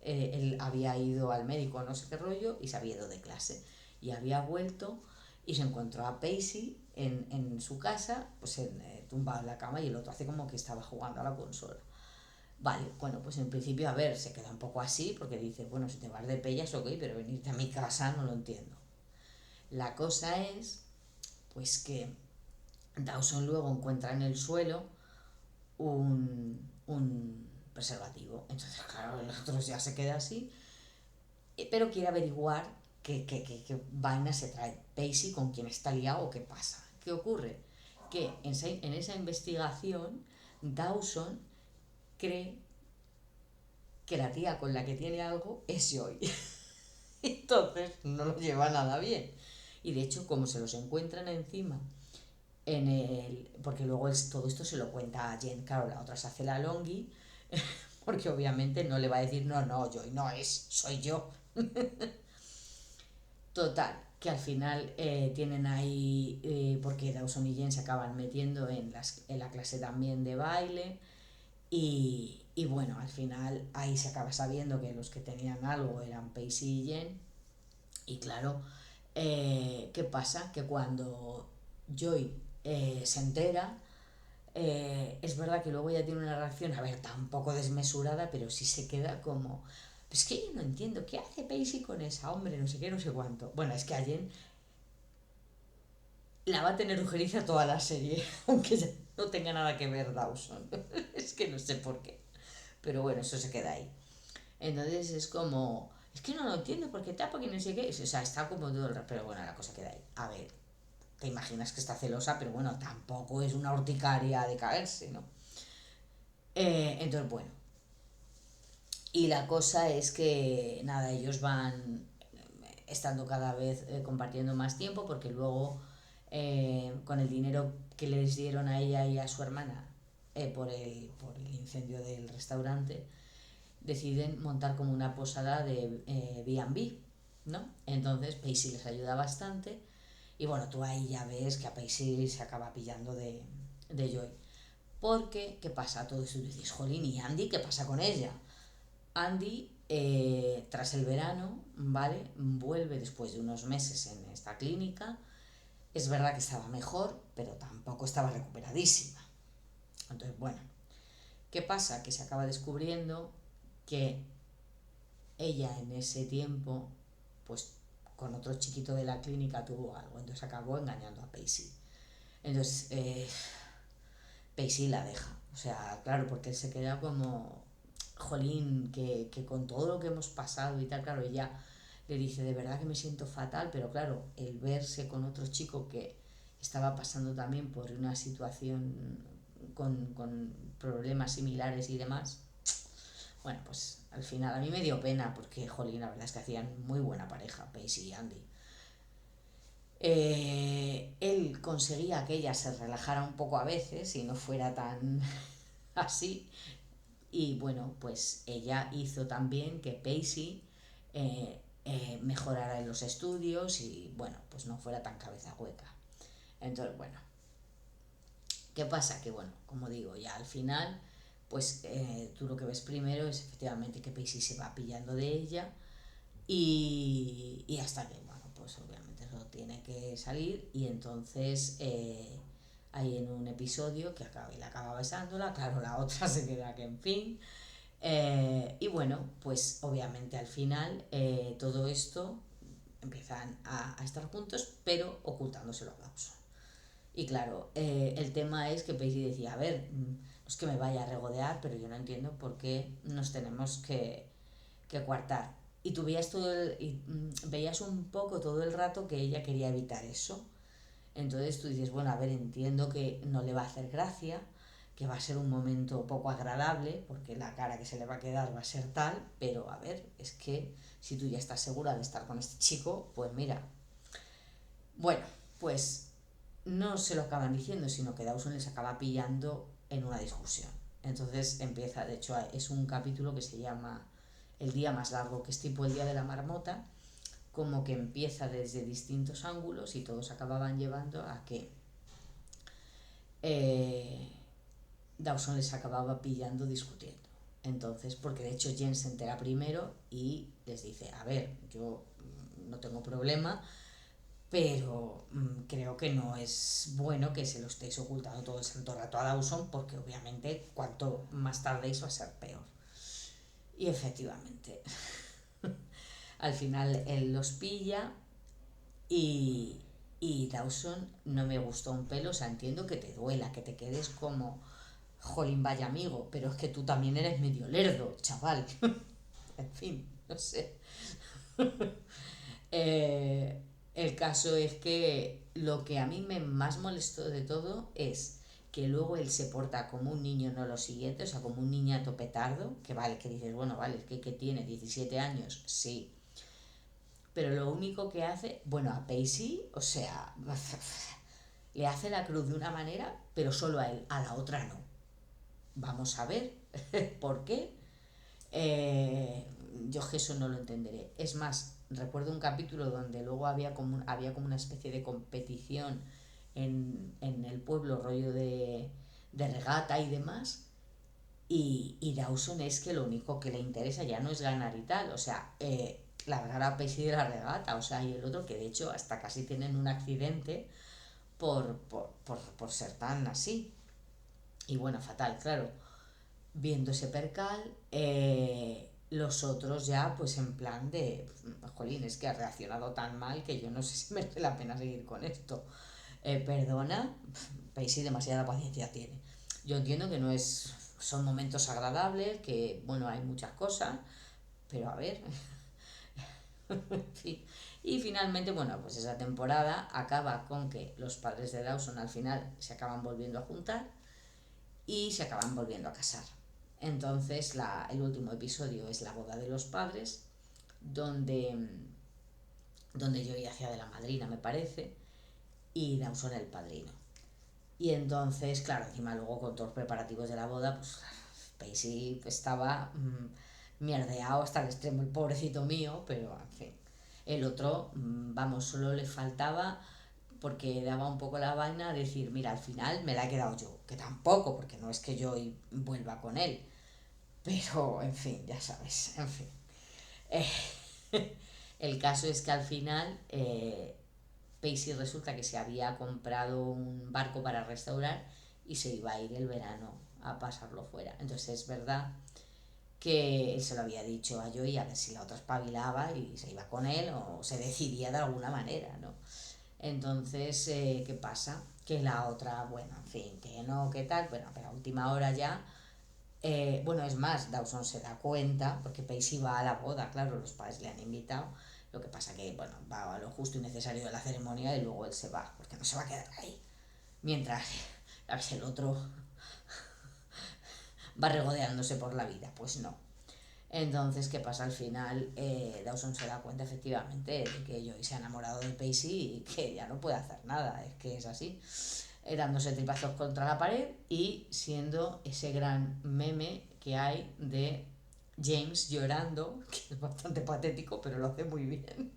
Speaker 1: él había ido al médico, no sé qué rollo, y se había ido de clase. Y había vuelto y se encontró a Pacey en su casa, pues tumbado en la cama y el otro hace como que estaba jugando a la consola. Vale, bueno, pues en principio, a ver, se queda un poco así porque dice, bueno, si te vas de pellas, ok, pero venirte a mi casa no lo entiendo. La cosa es, pues que Dawson luego encuentra en el suelo un preservativo. Entonces, claro, el otro ya se queda así, pero quiere averiguar qué vaina se trae Pacey, con quién está liado o qué pasa. ¿Qué ocurre? Que en esa investigación Dawson cree que la tía con la que tiene algo es Joy. Entonces no lo lleva nada bien. Y de hecho, como se los encuentran encima, porque luego todo esto se lo cuenta a Jen, claro, la otra se hace la longi, porque obviamente no le va a decir, no, no, Joy no es, soy yo. Total, que al final tienen ahí, porque Dawson y Jen se acaban metiendo en la clase también de baile, y bueno, al final ahí se acaba sabiendo que los que tenían algo eran Pacey y Jen, y claro, ¿qué pasa? Que cuando Joy se entera. Es verdad que luego ella tiene una reacción, a ver, tampoco desmesurada, pero sí se queda como... Es que yo no entiendo, ¿qué hace Pacey con esa hombre? No sé qué, no sé cuánto. Bueno, es que a Jen la va a tener ojeriza toda la serie, aunque ya no tenga nada que ver Dawson. Es que no sé por qué. Pero bueno, eso se queda ahí. Entonces es como, es que no lo entiendo, porque tapa que no sé qué. O sea, está como todo el rato, pero bueno, la cosa queda ahí. A ver, te imaginas que está celosa, pero bueno, tampoco es una urticaria de caerse, ¿no? Entonces, bueno. Y la cosa es que, nada, ellos van estando cada vez compartiendo más tiempo, porque luego, con el dinero que les dieron a ella y a su hermana por el incendio del restaurante, deciden montar como una posada de B&B, ¿no? Entonces Pacey les ayuda bastante y bueno, tú ahí ya ves que a Pacey se acaba pillando de Joy. Porque, ¿qué pasa? Todo eso dices, jolín, ¿y Andy qué pasa con ella? Andy, tras el verano, ¿vale? Vuelve después de unos meses en esta clínica. Es verdad que estaba mejor, pero tampoco estaba recuperadísima. Entonces, bueno, ¿qué pasa? Que se acaba descubriendo que ella en ese tiempo, pues con otro chiquito de la clínica tuvo algo, entonces acabó engañando a Pacey. Entonces, Pacey la deja. O sea, claro, porque él se queda como, jolín, que con todo lo que hemos pasado y tal, claro, ella le dice, de verdad que me siento fatal, pero claro, el verse con otro chico que estaba pasando también por una situación con problemas similares y demás, bueno, pues al final a mí me dio pena porque, jolín, la verdad es que hacían muy buena pareja, Pacey y Andy. Él conseguía que ella se relajara un poco a veces y no fuera tan así. Y bueno, pues ella hizo también que Pacey mejorara en los estudios y bueno, pues no fuera tan cabeza hueca. Entonces, bueno, ¿qué pasa? Que bueno, como digo, ya al final, pues tú lo que ves primero es efectivamente que Pacey se va pillando de ella y hasta que, bueno, pues obviamente eso tiene que salir y entonces hay en un episodio que acaba, y la acaba besándola, claro, la otra se queda que en fin. Y bueno, pues obviamente al final todo esto empiezan a estar juntos, pero ocultándoselo a Dawson. Y claro, el tema es que Pacey decía, a ver, no es que me vaya a regodear, pero yo no entiendo por qué nos tenemos que coartar. Y tú veías veías un poco todo el rato que ella quería evitar eso. Entonces tú dices, bueno, a ver, entiendo que no le va a hacer gracia, que va a ser un momento poco agradable, porque la cara que se le va a quedar va a ser tal, pero a ver, es que si tú ya estás segura de estar con este chico, pues mira. Bueno, pues no se lo acaban diciendo, sino que Dawson les acaba pillando en una discusión. Entonces empieza, de hecho, es un capítulo que se llama El día más largo, que es tipo el día de la marmota, como que empieza desde distintos ángulos y todos acababan llevando a que eh, Dawson les acababa pillando discutiendo. Entonces, porque de hecho Jen se entera primero y les dice, a ver, yo no tengo problema, pero creo que no es bueno que se lo estéis ocultando todo el santo rato a Dawson, porque obviamente cuanto más tardéis va a ser peor. Y efectivamente, al final él los pilla y, y Dawson no me gustó un pelo, o sea, entiendo que te duela, que te quedes como, jolín, vaya amigo, pero es que tú también eres medio lerdo, chaval. En fin, no sé. El caso es que lo que a mí me más molestó de todo es que luego él se porta como un niño, no lo siguiente, o sea, como un niñato petardo, que vale, que dices, bueno, vale, que tiene 17 años, sí, pero lo único que hace, bueno, a Pacey, o sea, le hace la cruz de una manera, pero solo a él, a la otra no. Vamos a ver por qué. Yo eso no lo entenderé. Es más, recuerdo un capítulo donde luego había como una especie de competición en el pueblo, rollo de regata y demás. Y Dawson es que lo único que le interesa ya no es ganar y tal, o sea, largar a Pacey de la regata, o sea, y el otro que de hecho hasta casi tienen un accidente por ser tan así. Y bueno, fatal, claro. Viendo ese percal, los otros ya pues en plan de, jolín, es que ha reaccionado tan mal que yo no sé si merece la pena seguir con esto. Perdona, Paisy demasiada paciencia tiene. Yo entiendo que no es, son momentos agradables, que bueno, hay muchas cosas, pero a ver, en fin. Y finalmente, bueno, pues esa temporada acaba con que los padres de Dawson al final se acaban volviendo a juntar y se acaban volviendo a casar. Entonces el último episodio es la boda de los padres, donde, donde Joey hacía de la madrina, me parece, y Dawson el padrino. Y entonces, claro, encima luego con todos los preparativos de la boda, pues Pacey estaba mierdeado hasta el extremo, el pobrecito mío, pero en fin. El otro, vamos, solo le faltaba, porque daba un poco la vaina, decir, mira, al final me la he quedado yo, que tampoco, porque no es que yo vuelva con él, pero en fin, ya sabes, en fin. El caso es que al final Pacey resulta que se había comprado un barco para restaurar y se iba a ir el verano a pasarlo fuera. Entonces es verdad que él se lo había dicho a Joey a ver si la otra espabilaba y se iba con él o se decidía de alguna manera, ¿no? Entonces, ¿qué pasa? Que la otra, bueno, en fin, que no, que tal, bueno, pero a última hora ya, bueno, es más, Dawson se da cuenta, porque Pacey va a la boda, claro, los padres le han invitado, lo que pasa que, bueno, va a lo justo y necesario de la ceremonia y luego él se va, porque no se va a quedar ahí. Mientras, a ver, el otro va regodeándose por la vida, pues no. Entonces, ¿qué pasa? Al final, Dawson se da cuenta efectivamente de que Joey se ha enamorado de Pacey y que ya no puede hacer nada, es que es así. Dándose tripazos contra la pared y siendo ese gran meme que hay de James llorando, que es bastante patético, pero lo hace muy bien.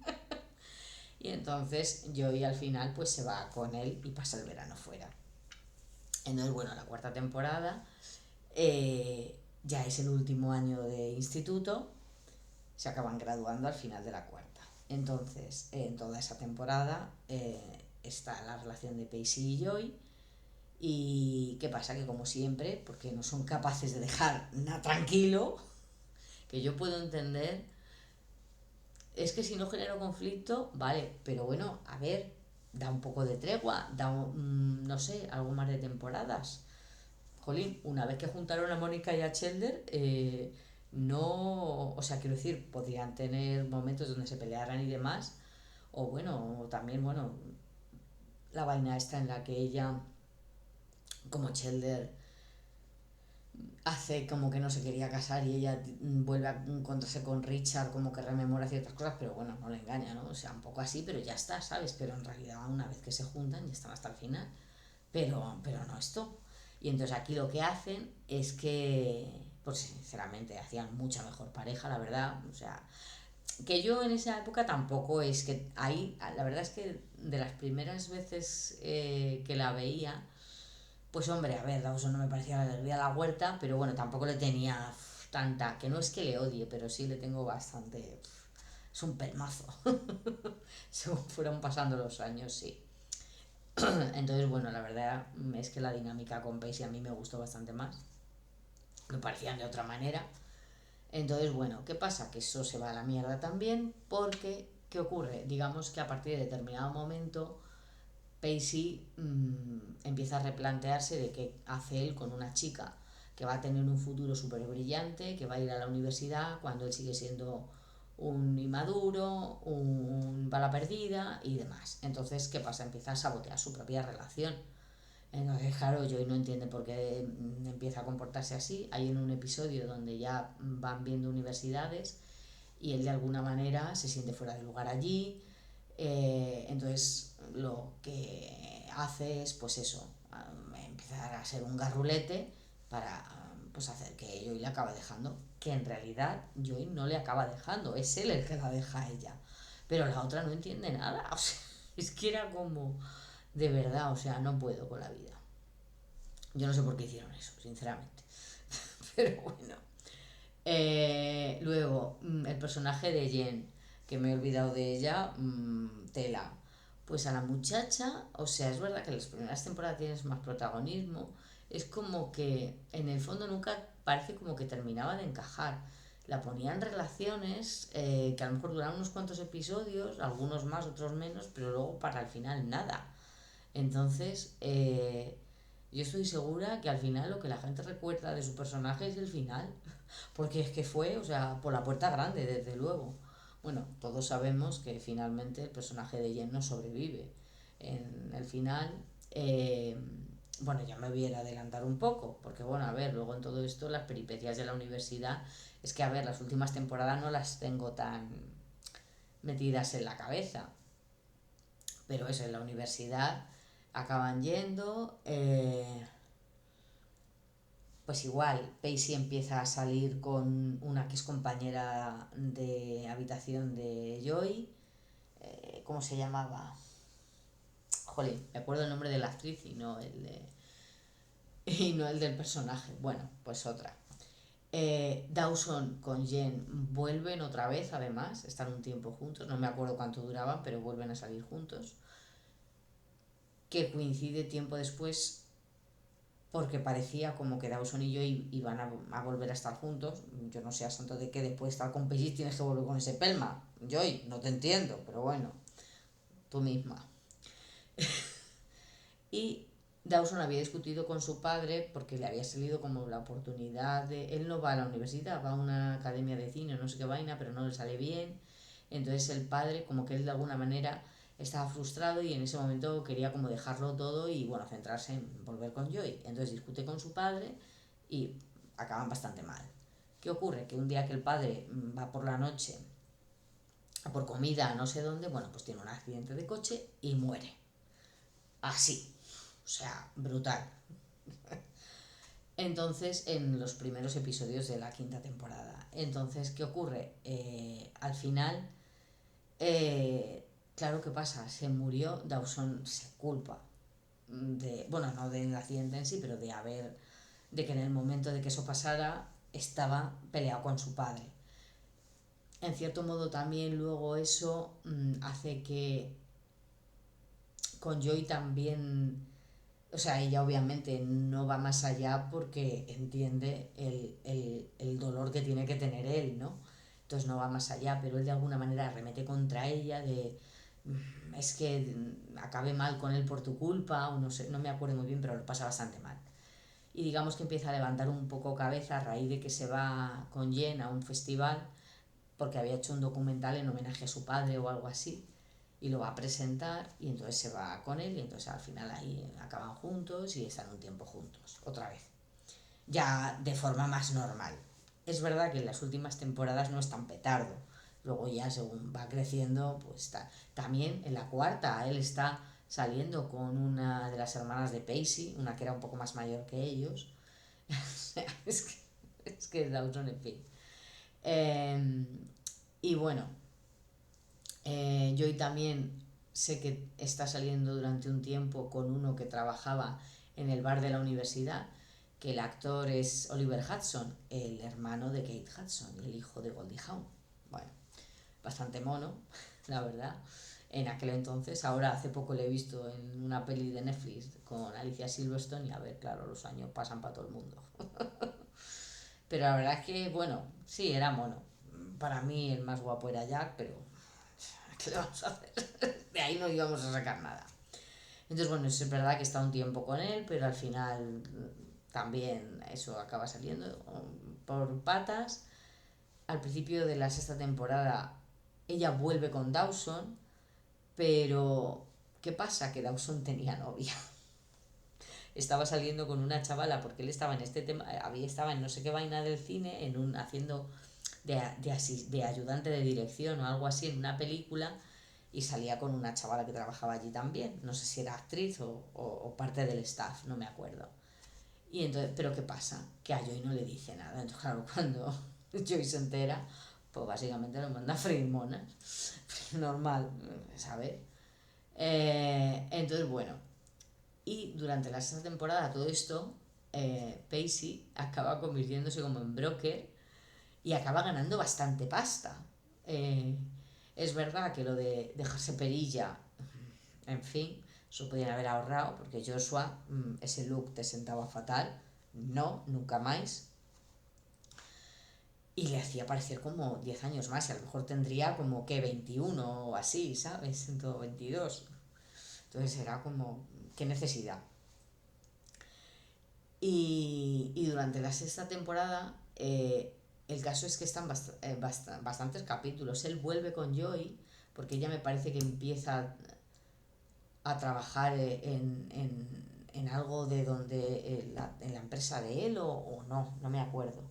Speaker 1: Y entonces Joey al final pues se va con él y pasa el verano fuera. Entonces, bueno, la cuarta temporada ya es el último año de instituto, se acaban graduando al final de la cuarta. Entonces, en toda esa temporada está la relación de Pacey y Joey. ¿Y qué pasa? Que como siempre, porque no son capaces de dejar nada tranquilo, que yo puedo entender, es que si no genero conflicto, vale, pero bueno, a ver, da un poco de tregua, no sé, algo más de temporadas. Jolín, una vez que juntaron a Mónica y a Chandler, no, o sea, quiero decir, podrían tener momentos donde se pelearan y demás, o bueno, o también, bueno, la vaina esta en la que ella, como Chandler, hace como que no se quería casar y ella vuelve a encontrarse con Richard, como que rememora ciertas cosas, pero bueno, no le engaña, ¿no? O sea, un poco así, pero ya está, ¿sabes? Pero en realidad una vez que se juntan ya están hasta el final, pero no esto. Y entonces aquí lo que hacen es que, pues sinceramente, hacían mucha mejor pareja, la verdad, o sea, que yo en esa época tampoco es que ahí, la verdad es que de las primeras veces que la veía, pues hombre, a ver, Dawson no me parecía que le diera la vuelta, pero bueno, tampoco le tenía tanta, que no es que le odie, pero sí le tengo bastante. Es un pelmazo. Según fueron pasando los años, sí. Entonces, bueno, la verdad es que la dinámica con Pacey a mí me gustó bastante más. Me parecían de otra manera. Entonces, bueno, ¿qué pasa? Que eso se va a la mierda también, porque, ¿qué ocurre? Digamos que a partir de determinado momento Pacey empieza a replantearse de qué hace él con una chica que va a tener un futuro súper brillante, que va a ir a la universidad cuando él sigue siendo un inmaduro, un bala perdida y demás. Entonces, ¿qué pasa? Empieza a sabotear su propia relación. Entonces, claro, Joey no entiende por qué empieza a comportarse así. Hay en un episodio donde ya van viendo universidades y él de alguna manera se siente fuera de lugar allí, entonces lo que hace es pues eso, empezar a ser un garrulete para pues hacer que Joey le acaba dejando, que en realidad Joey no le acaba dejando, es él el que la deja a ella, pero la otra no entiende nada, o sea, es que era como de verdad, o sea, no puedo con la vida. Yo no sé por qué hicieron eso, sinceramente, pero bueno. Luego, el personaje de Jen, que me he olvidado de ella, tela. pues a la muchacha, o sea, es verdad que en las primeras temporadas tienes más protagonismo, es como que en el fondo nunca parece como que terminaba de encajar. La ponía en relaciones que a lo mejor duraban unos cuantos episodios, algunos más, otros menos, pero luego para el final nada. Entonces, yo estoy segura que al final lo que la gente recuerda de su personaje es el final, porque es que fue, o sea, por la puerta grande, desde luego. Bueno, todos sabemos que finalmente el personaje de Jen no sobrevive. En el final, eh, bueno, ya me voy a ir a adelantar un poco, porque bueno, a ver, luego en todo esto, las peripecias de la universidad, es que a ver, las últimas temporadas no las tengo tan metidas en la cabeza, pero eso, en la universidad acaban yendo, pues igual, Pacey empieza a salir con una que es compañera de habitación de Joy. ¿Cómo se llamaba? Jolín, me acuerdo el nombre de la actriz y no el de, y no el del personaje. Bueno, pues otra. Dawson con Jen vuelven otra vez, además, están un tiempo juntos, no me acuerdo cuánto duraban, pero vuelven a salir juntos, que coincide tiempo después porque parecía como que Dawson y yo iban a volver a estar juntos. Yo no sé a santo de que después de estar con Peggy tienes que volver con ese pelma. Joy, no te entiendo, pero bueno, tú misma. Y Dawson había discutido con su padre porque le había salido como la oportunidad de... Él no va a la universidad, va a una academia de cine, no sé qué vaina, pero no le sale bien. Entonces el padre, como que él de alguna manera estaba frustrado y en ese momento quería como dejarlo todo y bueno, centrarse en volver con Joy. Entonces discute con su padre y acaban bastante mal. ¿Qué ocurre? Que un día que el padre va por la noche a por comida a no sé dónde, bueno, pues tiene un accidente de coche y muere. Así. O sea, brutal. Entonces, en los primeros episodios de la quinta temporada. Entonces, ¿qué ocurre? Al final, claro que pasa, se murió, Dawson se culpa de, bueno, no del accidente en sí, pero de haber, de que en el momento de que eso pasara estaba peleado con su padre. En cierto modo también luego eso hace que con Joy también, o sea, ella obviamente no va más allá porque entiende el dolor que tiene que tener él, ¿no? Entonces no va más allá, pero él de alguna manera arremete contra ella de es que acabé mal con él por tu culpa, o no sé, no me acuerdo muy bien, pero lo pasa bastante mal. Y digamos que empieza a levantar un poco cabeza a raíz de que se va con Jen a un festival porque había hecho un documental en homenaje a su padre o algo así y lo va a presentar y entonces se va con él y entonces al final ahí acaban juntos y están un tiempo juntos, otra vez, ya de forma más normal. Es verdad que en las últimas temporadas no es tan petardo, luego ya según va creciendo pues está. También en la cuarta él está saliendo con una de las hermanas de Pacey, una que era un poco más mayor que ellos. es que es que Dawson, en fin. Eh, y bueno, Joy también sé que está saliendo durante un tiempo con uno que trabajaba en el bar de la universidad, que el actor es Oliver Hudson, el hermano de Kate Hudson y el hijo de Goldie Hawn. Bueno, bastante mono, la verdad. En aquel entonces, ahora hace poco le he visto en una peli de Netflix con Alicia Silverstone y a ver, claro, los años pasan para todo el mundo. Pero la verdad es que, bueno, sí, era mono. Para mí el más guapo era Jack, pero ¿qué le vamos a hacer? De ahí no íbamos a sacar nada. Entonces, bueno, es verdad que está un tiempo con él, pero al final también eso acaba saliendo por patas. Al principio de la sexta temporada ella vuelve con Dawson, pero ¿qué pasa? Que Dawson tenía novia. Estaba saliendo con una chavala porque él estaba en este tema, estaba en no sé qué vaina del cine, en un haciendo de ayudante de dirección o algo así en una película y salía con una chavala que trabajaba allí también. No sé si era actriz o parte del staff, no me acuerdo. Y entonces, pero ¿qué pasa? Que a Joy no le dice nada. Entonces, claro, cuando Joy se entera, pues básicamente lo manda a freír monas. Normal, ¿sabes? Entonces, bueno. Y durante la sexta temporada, todo esto, Pacey acaba convirtiéndose como en broker y acaba ganando bastante pasta. Eh, es verdad que lo de dejarse perilla en fin, se lo podían haber ahorrado porque Joshua, ese look te sentaba fatal, no, nunca más. Y le hacía parecer como 10 años más y a lo mejor tendría como que 21 o así, ¿sabes? En todo 22. Entonces era como, qué necesidad. Y durante la sexta temporada, el caso es que están bastantes capítulos. Él vuelve con Joy, porque ella me parece que empieza a trabajar en algo de donde, en la empresa de él o no, no me acuerdo.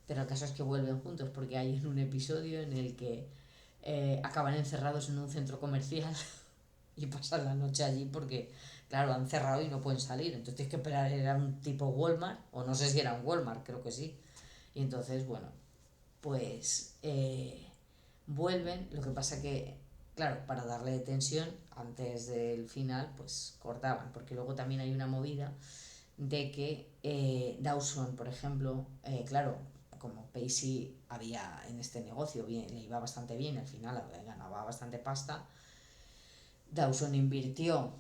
Speaker 1: Pero el caso es que vuelven juntos porque hay un episodio en el que acaban encerrados en un centro comercial y pasan la noche allí porque, claro, han cerrado y no pueden salir. Entonces tienes que esperar, era un tipo Walmart, o no sé si era un Walmart, creo que sí. Y entonces, bueno, pues vuelven. Lo que pasa que, claro, para darle tensión antes del final, pues cortaban, porque luego también hay una movida de que Dawson, por ejemplo, claro, como Pacey había en este negocio, bien, le iba bastante bien, al final ganaba bastante pasta. Dawson invirtió,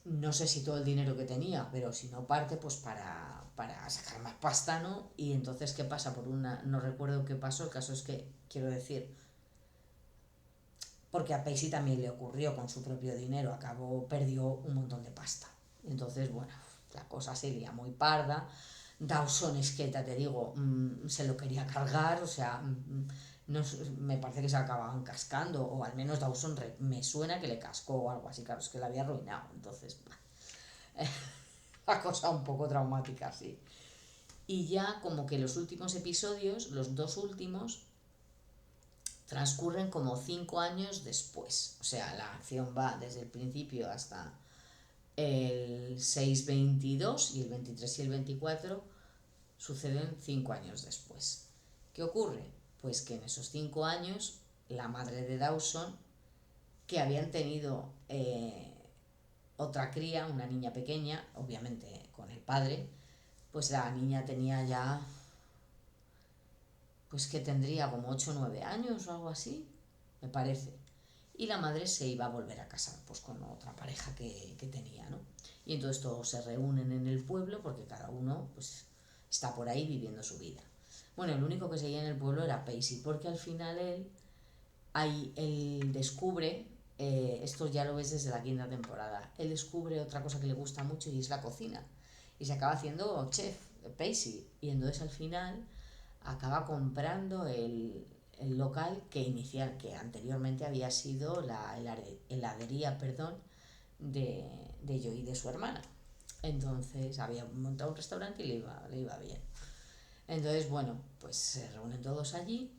Speaker 1: no sé si todo el dinero que tenía, pero si no parte, pues para sacar más pasta, ¿no? Y entonces, ¿qué pasa? Por una, no recuerdo qué pasó, el caso es que, quiero decir, porque a Pacey también le ocurrió con su propio dinero, perdió un montón de pasta. Entonces, bueno, la cosa sería muy parda. Dawson es que, te digo, se lo quería cargar, o sea, no, me parece que se acababan cascando, o al menos Dawson me suena que le cascó o algo así, claro, es que le había arruinado, entonces, la cosa un poco traumática, sí. Y ya como que los últimos episodios, los dos últimos, transcurren como 5 años después, o sea, la acción va desde el principio hasta el 6-22 y el 23 y el 24 suceden 5 años después. ¿Qué ocurre? Pues que en esos 5 años la madre de Dawson, que habían tenido otra cría, una niña pequeña, obviamente con el padre, pues la niña tenía ya, pues que tendría como 8 o 9 años o algo así, me parece. Y la madre se iba a volver a casar pues con otra pareja que tenía, ¿no? Y entonces todos se reúnen en el pueblo porque cada uno pues está por ahí viviendo su vida. Bueno, el único que seguía en el pueblo era Pacey, porque al final él descubre, esto ya lo ves desde la quinta temporada, él descubre otra cosa que le gusta mucho y es la cocina. Y se acaba haciendo chef, Pacey. Y entonces al final acaba comprando el local que anteriormente había sido la heladería, perdón, de yo y de su hermana. Entonces había montado un restaurante y le iba bien. Entonces, bueno, pues se reúnen todos allí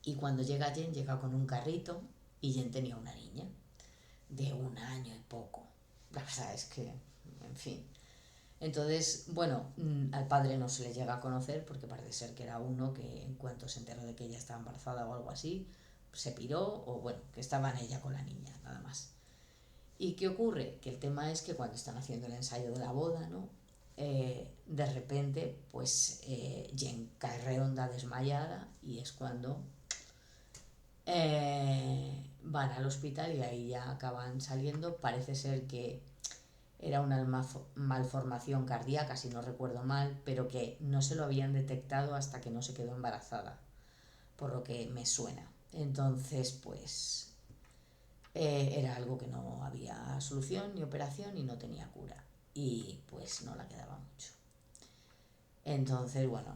Speaker 1: y cuando llega Jen, llega con un carrito y Jen tenía una niña de 1 año y poco. La verdad es que, en fin. Entonces, bueno, al padre no se le llega a conocer porque parece ser que era uno que en cuanto se enteró de que ella estaba embarazada o algo así, se piró o bueno, que estaba en ella con la niña, nada más. ¿Y qué ocurre? Que el tema es que cuando están haciendo el ensayo de la boda, ¿no? De repente, pues Jen cae redonda desmayada y es cuando van al hospital y ahí ya acaban saliendo. Parece ser que era una malformación cardíaca, si no recuerdo mal, pero que no se lo habían detectado hasta que no se quedó embarazada, por lo que me suena. Entonces, pues era algo que no había solución ni operación y no tenía cura. Y pues no la quedaba mucho. Entonces, bueno,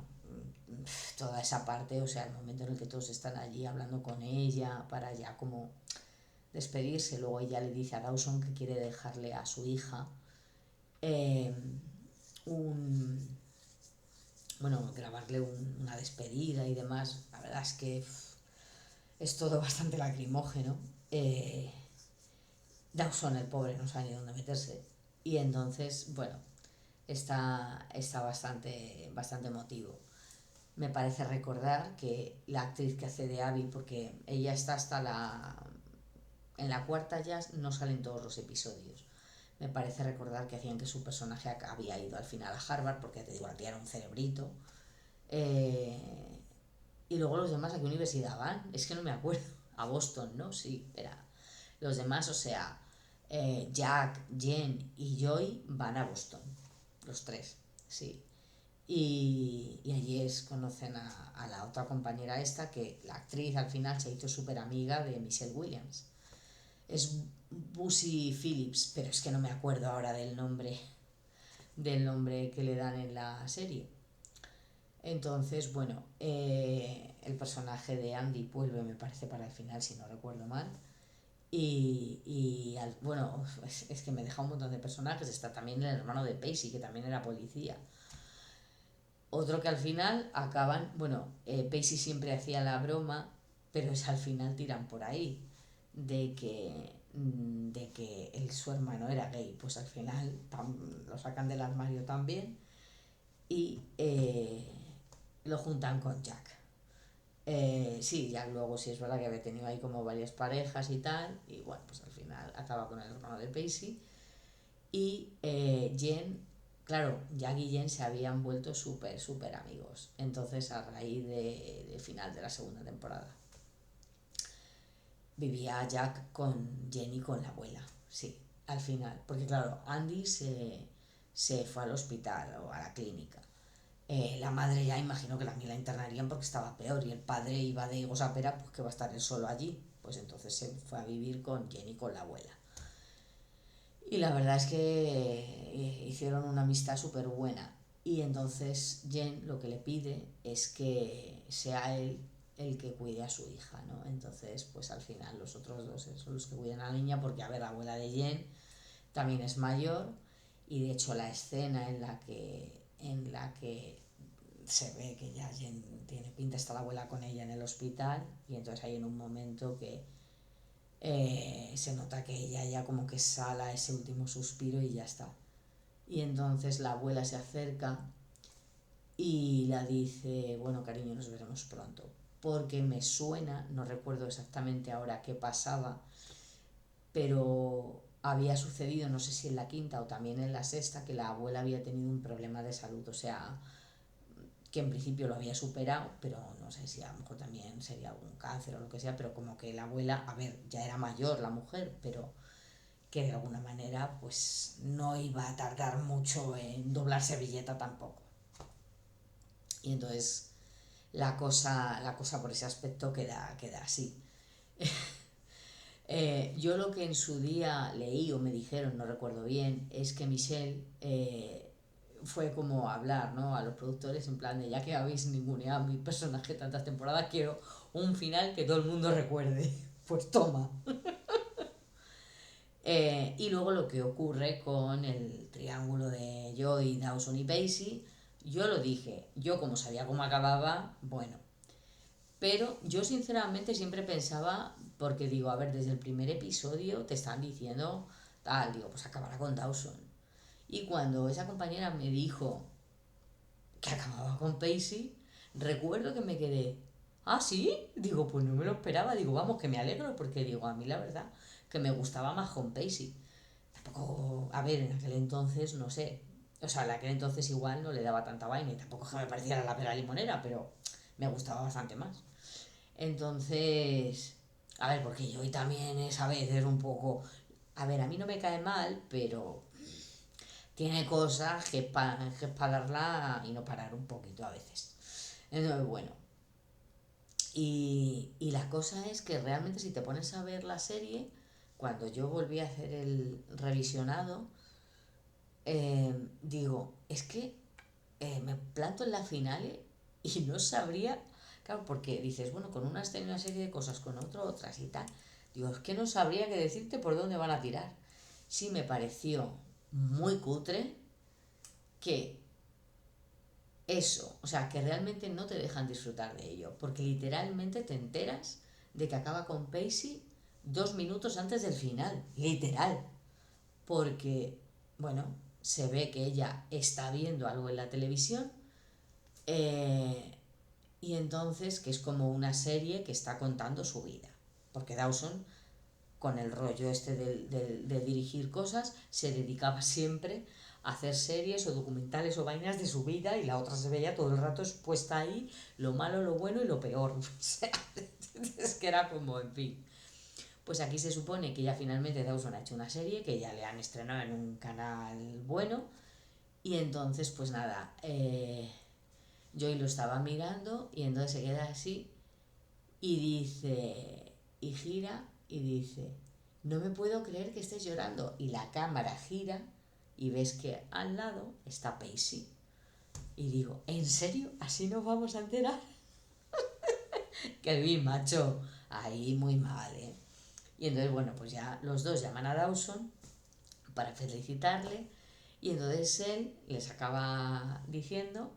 Speaker 1: toda esa parte, o sea, el momento en el que todos están allí hablando con ella para ya como despedirse, luego ella le dice a Dawson que quiere dejarle a su hija eh, un, bueno, grabarle una despedida y demás. La verdad es que es todo bastante lacrimógeno. Dawson, el pobre, no sabe ni dónde meterse. Y entonces, bueno, está bastante emotivo. Me parece recordar que la actriz que hace de Abby, porque ella está hasta en la cuarta ya no salen todos los episodios. Me parece recordar que hacían que su personaje había ido al final a Harvard, porque te digo, la tía era un cerebrito. Eh, y luego los demás, ¿a qué universidad van? Es que no me acuerdo. A Boston, ¿no? Sí, era. Los demás, o sea, Jack, Jen y Joy van a Boston, los tres, sí. Y allí conocen a la otra compañera esta, que la actriz al final se hizo súper amiga de Michelle Williams. Es Busy Phillips, pero es que no me acuerdo ahora del nombre que le dan en la serie. Entonces, bueno, el personaje de Andy vuelve, me parece, para el final, si no recuerdo mal. Bueno, es que me deja un montón de personajes. Está también el hermano de Pacey, que también era policía. Otro que al final acaban, bueno, Pacey siempre hacía la broma, pero es al final tiran por ahí, de que su hermano era gay. Pues al final lo sacan del armario también y lo juntan con Jack. Sí, Jack luego sí es verdad que había tenido ahí como varias parejas y tal, y bueno, pues al final acaba con el hermano de Pacey. Y Jen, claro, Jack y Jen se habían vuelto súper, súper amigos. Entonces, a raíz del final de la segunda temporada, vivía Jack con Jen y con la abuela, sí, al final. Porque claro, Andy se fue al hospital o a la clínica. La madre ya imagino que la internarían porque estaba peor y el padre iba de gozapera, pues que va a estar él solo allí. Pues entonces se fue a vivir con Jen y con la abuela. Y la verdad es que hicieron una amistad súper buena. Y entonces Jen lo que le pide es que sea él el que cuide a su hija, ¿no? Entonces, pues al final los otros dos son los que cuidan a la niña, porque, a ver, la abuela de Jen también es mayor, y de hecho la escena en la que se ve que ya Jen tiene pinta, está la abuela con ella en el hospital, y entonces hay en un momento que se nota que ella ya como que sala ese último suspiro y ya está. Y entonces la abuela se acerca y la dice, bueno, cariño, nos veremos pronto. Porque me suena, no recuerdo exactamente ahora qué pasaba, pero había sucedido, no sé si en la quinta o también en la sexta, que la abuela había tenido un problema de salud, o sea, que en principio lo había superado, pero no sé si a lo mejor también sería algún cáncer o lo que sea, pero como que la abuela, a ver, ya era mayor la mujer, pero que de alguna manera pues no iba a tardar mucho en doblar servilleta tampoco. Y entonces la cosa por ese aspecto queda así. Yo lo que en su día leí o me dijeron, no recuerdo bien, es que Michelle fue como hablar, ¿no?, a los productores en plan de, ya que habéis ninguneado a mi personaje tantas temporadas, quiero un final que todo el mundo recuerde. Pues toma. Y luego lo que ocurre con el triángulo de Joy, Dawson y Pacey, yo lo dije, yo como sabía cómo acababa, bueno. Pero yo sinceramente siempre pensaba, porque digo, a ver, desde el primer episodio te están diciendo tal, digo, pues acabará con Dawson. Y cuando esa compañera me dijo que acababa con Pacey, recuerdo que me quedé, ah, sí, digo, pues no me lo esperaba, digo, vamos, que me alegro, porque digo, a mí la verdad que me gustaba más con Pacey. Tampoco, a ver, en aquel entonces, no sé, o sea, en aquel entonces igual no le daba tanta vaina y tampoco es que me pareciera la pera limonera, pero me gustaba bastante más. Entonces, a ver, porque yo y también es a veces un poco, a ver, a mí no me cae mal, pero tiene cosas que es pararla y no parar un poquito a veces. Entonces, bueno, y la cosa es que realmente si te pones a ver la serie, cuando yo volví a hacer el revisionado, digo, es que me planto en la final y no sabría, claro, porque dices, bueno, con una has tenido una serie de cosas, con otro otras y tal. Digo, es que no sabría qué decirte por dónde van a tirar. Sí, me pareció muy cutre que eso, o sea, que realmente no te dejan disfrutar de ello, porque literalmente te enteras de que acaba con Pacey 2 minutos antes del final, literal, porque, bueno, se ve que ella está viendo algo en la televisión, eh, y entonces que es como una serie que está contando su vida, porque Dawson, con el rollo este de dirigir cosas, se dedicaba siempre a hacer series o documentales o vainas de su vida, y la otra se veía todo el rato expuesta ahí, lo malo, lo bueno y lo peor. O sea, es que era como, en fin. Pues aquí se supone que ya finalmente Dawson ha hecho una serie que ya le han estrenado en un canal bueno y entonces pues nada, Joey lo estaba mirando y entonces se queda así y dice, y gira y dice, no me puedo creer que estés llorando. Y la cámara gira y ves que al lado está Pacey. Y digo, ¿en serio? ¿Así nos vamos a enterar? Que vi, macho, ahí muy mal, ¿eh? Y entonces, bueno, pues ya los dos llaman a Dawson para felicitarle y entonces él les acaba diciendo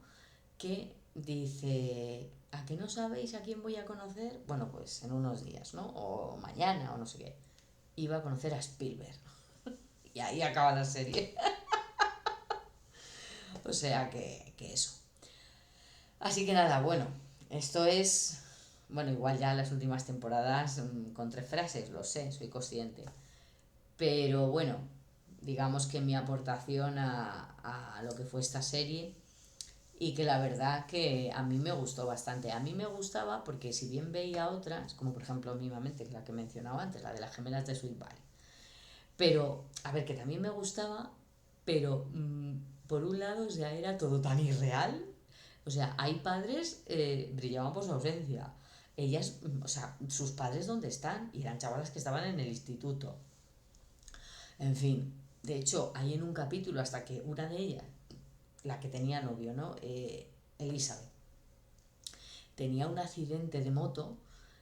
Speaker 1: que dice, ¿a qué no sabéis a quién voy a conocer? Bueno, pues en unos días, ¿no? O mañana o no sé qué. Iba a conocer a Spielberg. Y ahí acaba la serie. O sea que eso. Así que nada, bueno, esto es, bueno, igual ya las últimas temporadas con 3 frases, lo sé, soy consciente. Pero bueno, digamos que mi aportación a lo que fue esta serie y que la verdad que a mí me gustó bastante. A mí me gustaba porque si bien veía otras, como por ejemplo Mimamente, que es la que mencionaba antes, la de las gemelas de Sweet Valley, pero, a ver, que también me gustaba, pero por un lado, o sea, era todo tan irreal. O sea, hay padres, brillaban por su ausencia. Ellas, o sea, sus padres dónde están, y eran chavalas que estaban en el instituto. En fin, de hecho, hay en un capítulo hasta que una de ellas, la que tenía novio, ¿no? Elizabeth, tenía un accidente de moto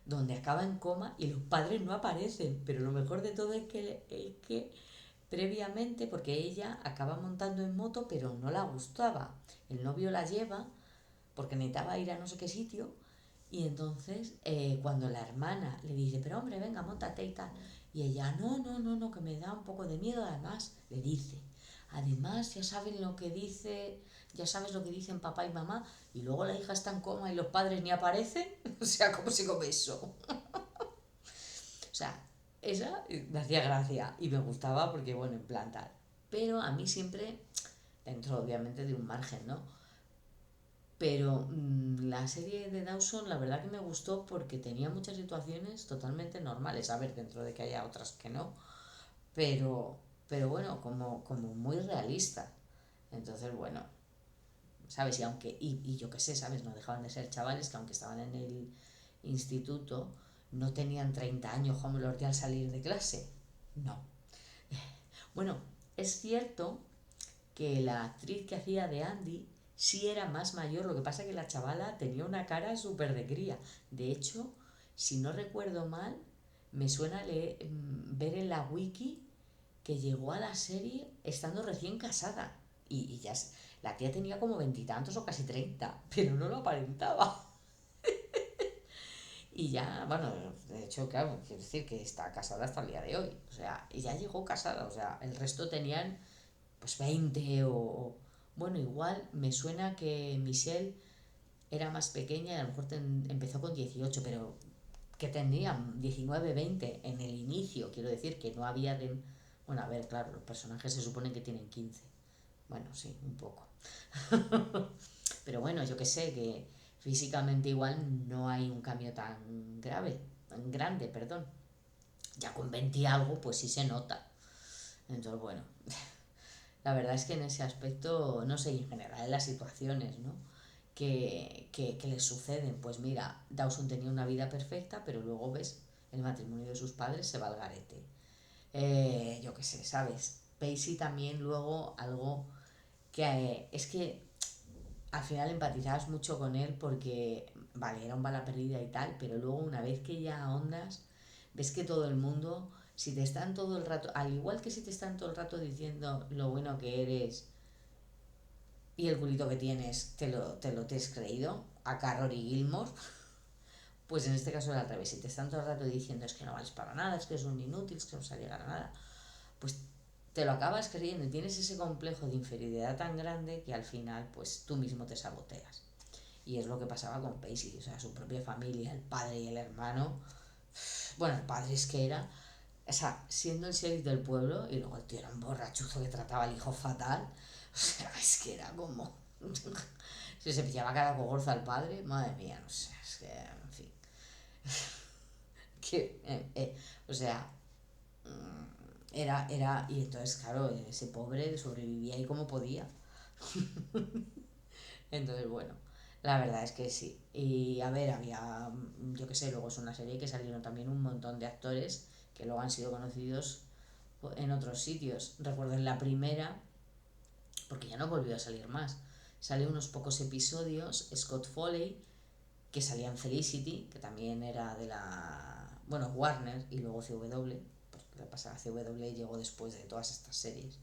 Speaker 1: donde acaba en coma y los padres no aparecen. Pero lo mejor de todo es que previamente, porque ella acaba montando en moto, pero no la gustaba. El novio la lleva porque necesitaba ir a no sé qué sitio y entonces cuando la hermana le dice, pero hombre, venga, montate y tal, y ella, no, no, no, no, que me da un poco de miedo, además, le dice, además ya saben lo que dice, ya sabes lo que dicen papá y mamá, y luego la hija está en coma y los padres ni aparecen, o sea, ¿cómo se come eso? O sea, esa me hacía gracia y me gustaba porque, bueno, en plan tal. Pero a mí siempre, dentro obviamente de un margen, ¿no? Pero la serie de Dawson la verdad que me gustó porque tenía muchas situaciones totalmente normales. A ver, dentro de que haya otras que no. Pero, pero bueno, como muy realista. Entonces, bueno, ¿sabes? Y aunque, y yo qué sé, ¿sabes? No dejaban de ser chavales que aunque estaban en el instituto, no tenían 30 años como los de al salir de clase. No. Bueno, es cierto que la actriz que hacía de Andy sí era más mayor, lo que pasa que la chavala tenía una cara súper de cría. De hecho, si no recuerdo mal, me suena ver en la wiki que llegó a la serie estando recién casada. Y ya la tía tenía como veintitantos o casi 30, pero no lo aparentaba. Y ya, bueno, de hecho, claro, quiero decir que está casada hasta el día de hoy. O sea, ella llegó casada, o sea, el resto tenían pues 20 bueno, igual me suena que Michelle era más pequeña y a lo mejor empezó con 18 pero que tenían 19 20 en el inicio, quiero decir que no había de... Bueno, a ver, claro, los personajes se suponen que tienen 15. Bueno, sí, un poco. Pero bueno, yo que sé, que físicamente igual no hay un cambio tan grave, tan grande, perdón. Ya con 20 y algo, pues sí se nota. Entonces, bueno, la verdad es que en ese aspecto, no sé, y en general en las situaciones, ¿no? Que les suceden. Pues mira, Dawson tenía una vida perfecta, pero luego ves, el matrimonio de sus padres se va al garete. Yo qué sé, ¿sabes? Pacey también luego algo que es que al final empatizabas mucho con él porque, vale, era un bala perdida y tal, pero luego una vez que ya ahondas, ves que todo el mundo, si te están todo el rato, al igual que si te están todo el rato diciendo lo bueno que eres y el culito que tienes, te has creído, a Rory Gilmore, pues en este caso era al revés, si te están todo el rato diciendo es que no vales para nada, es que es un inútil, es que no vas a llegar a nada, pues te lo acabas creyendo y tienes ese complejo de inferioridad tan grande que al final pues tú mismo te saboteas. Y es lo que pasaba con Pacey, o sea, su propia familia, el padre y el hermano. Bueno, el padre es que era, o sea, siendo el sheriff del pueblo y luego el tío era un borrachuzo que trataba al hijo fatal. O sea, es que era como... Si se pillaba cada cogorza al padre, madre mía, no sé, es que, en fin. Que, o sea, y entonces, claro, ese pobre sobrevivía ahí como podía. Entonces, bueno, la verdad es que sí. Y a ver, había, yo qué sé, luego es una serie que salieron también un montón de actores que luego han sido conocidos en otros sitios. Recuerdo en la primera, porque ya no volvió a salir más. Salió unos pocos episodios, Scott Foley, que salía en Felicity, que también era de la, bueno, Warner y luego CW, porque la pasada CW llegó después de todas estas series.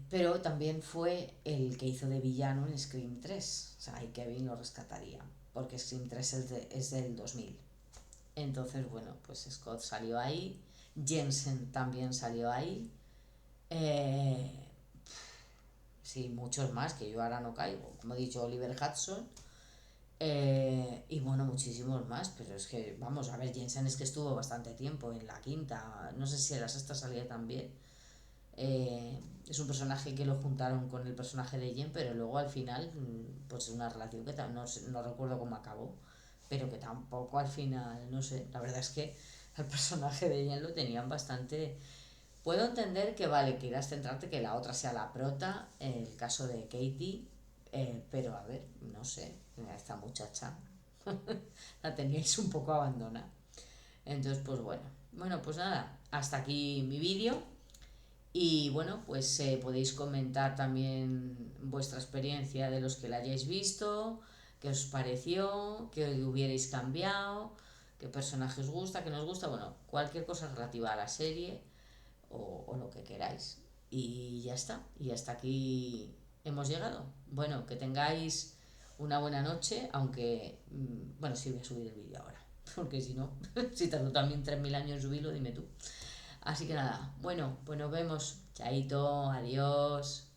Speaker 1: Pero también fue el que hizo de villano en Scream 3. O sea, ahí Kevin lo rescataría, porque Scream 3 es del 2000. Entonces, bueno, pues Scott salió ahí, Jensen también salió ahí. Eh, sí, muchos más que yo ahora no caigo. Como he dicho, Oliver Hudson. Y bueno, muchísimos más, pero es que, vamos, a ver, Jensen es que estuvo bastante tiempo en la quinta, no sé si en la sexta salía también. Es un personaje que lo juntaron con el personaje de Jen, pero luego al final, pues es una relación que no recuerdo cómo acabó, pero que tampoco al final, no sé, la verdad es que al personaje de Jen lo tenían bastante. Puedo entender que vale, quieras centrarte que la otra sea la prota, en el caso de Katie, pero a ver, no sé, esta muchacha la teníais un poco abandonada. Entonces, pues bueno, pues nada, hasta aquí mi vídeo. Y bueno, pues podéis comentar también vuestra experiencia de los que la hayáis visto, qué os pareció, qué hubierais cambiado, qué personaje os gusta, qué no os gusta, bueno, cualquier cosa relativa a la serie o lo que queráis. Y ya está, y hasta aquí hemos llegado. Bueno, que tengáis una buena noche, aunque, bueno, sí voy a subir el vídeo ahora, porque si no, si tardó también 3000 años en subirlo, dime tú. Así que nada, bueno, pues nos vemos. Chaito, adiós.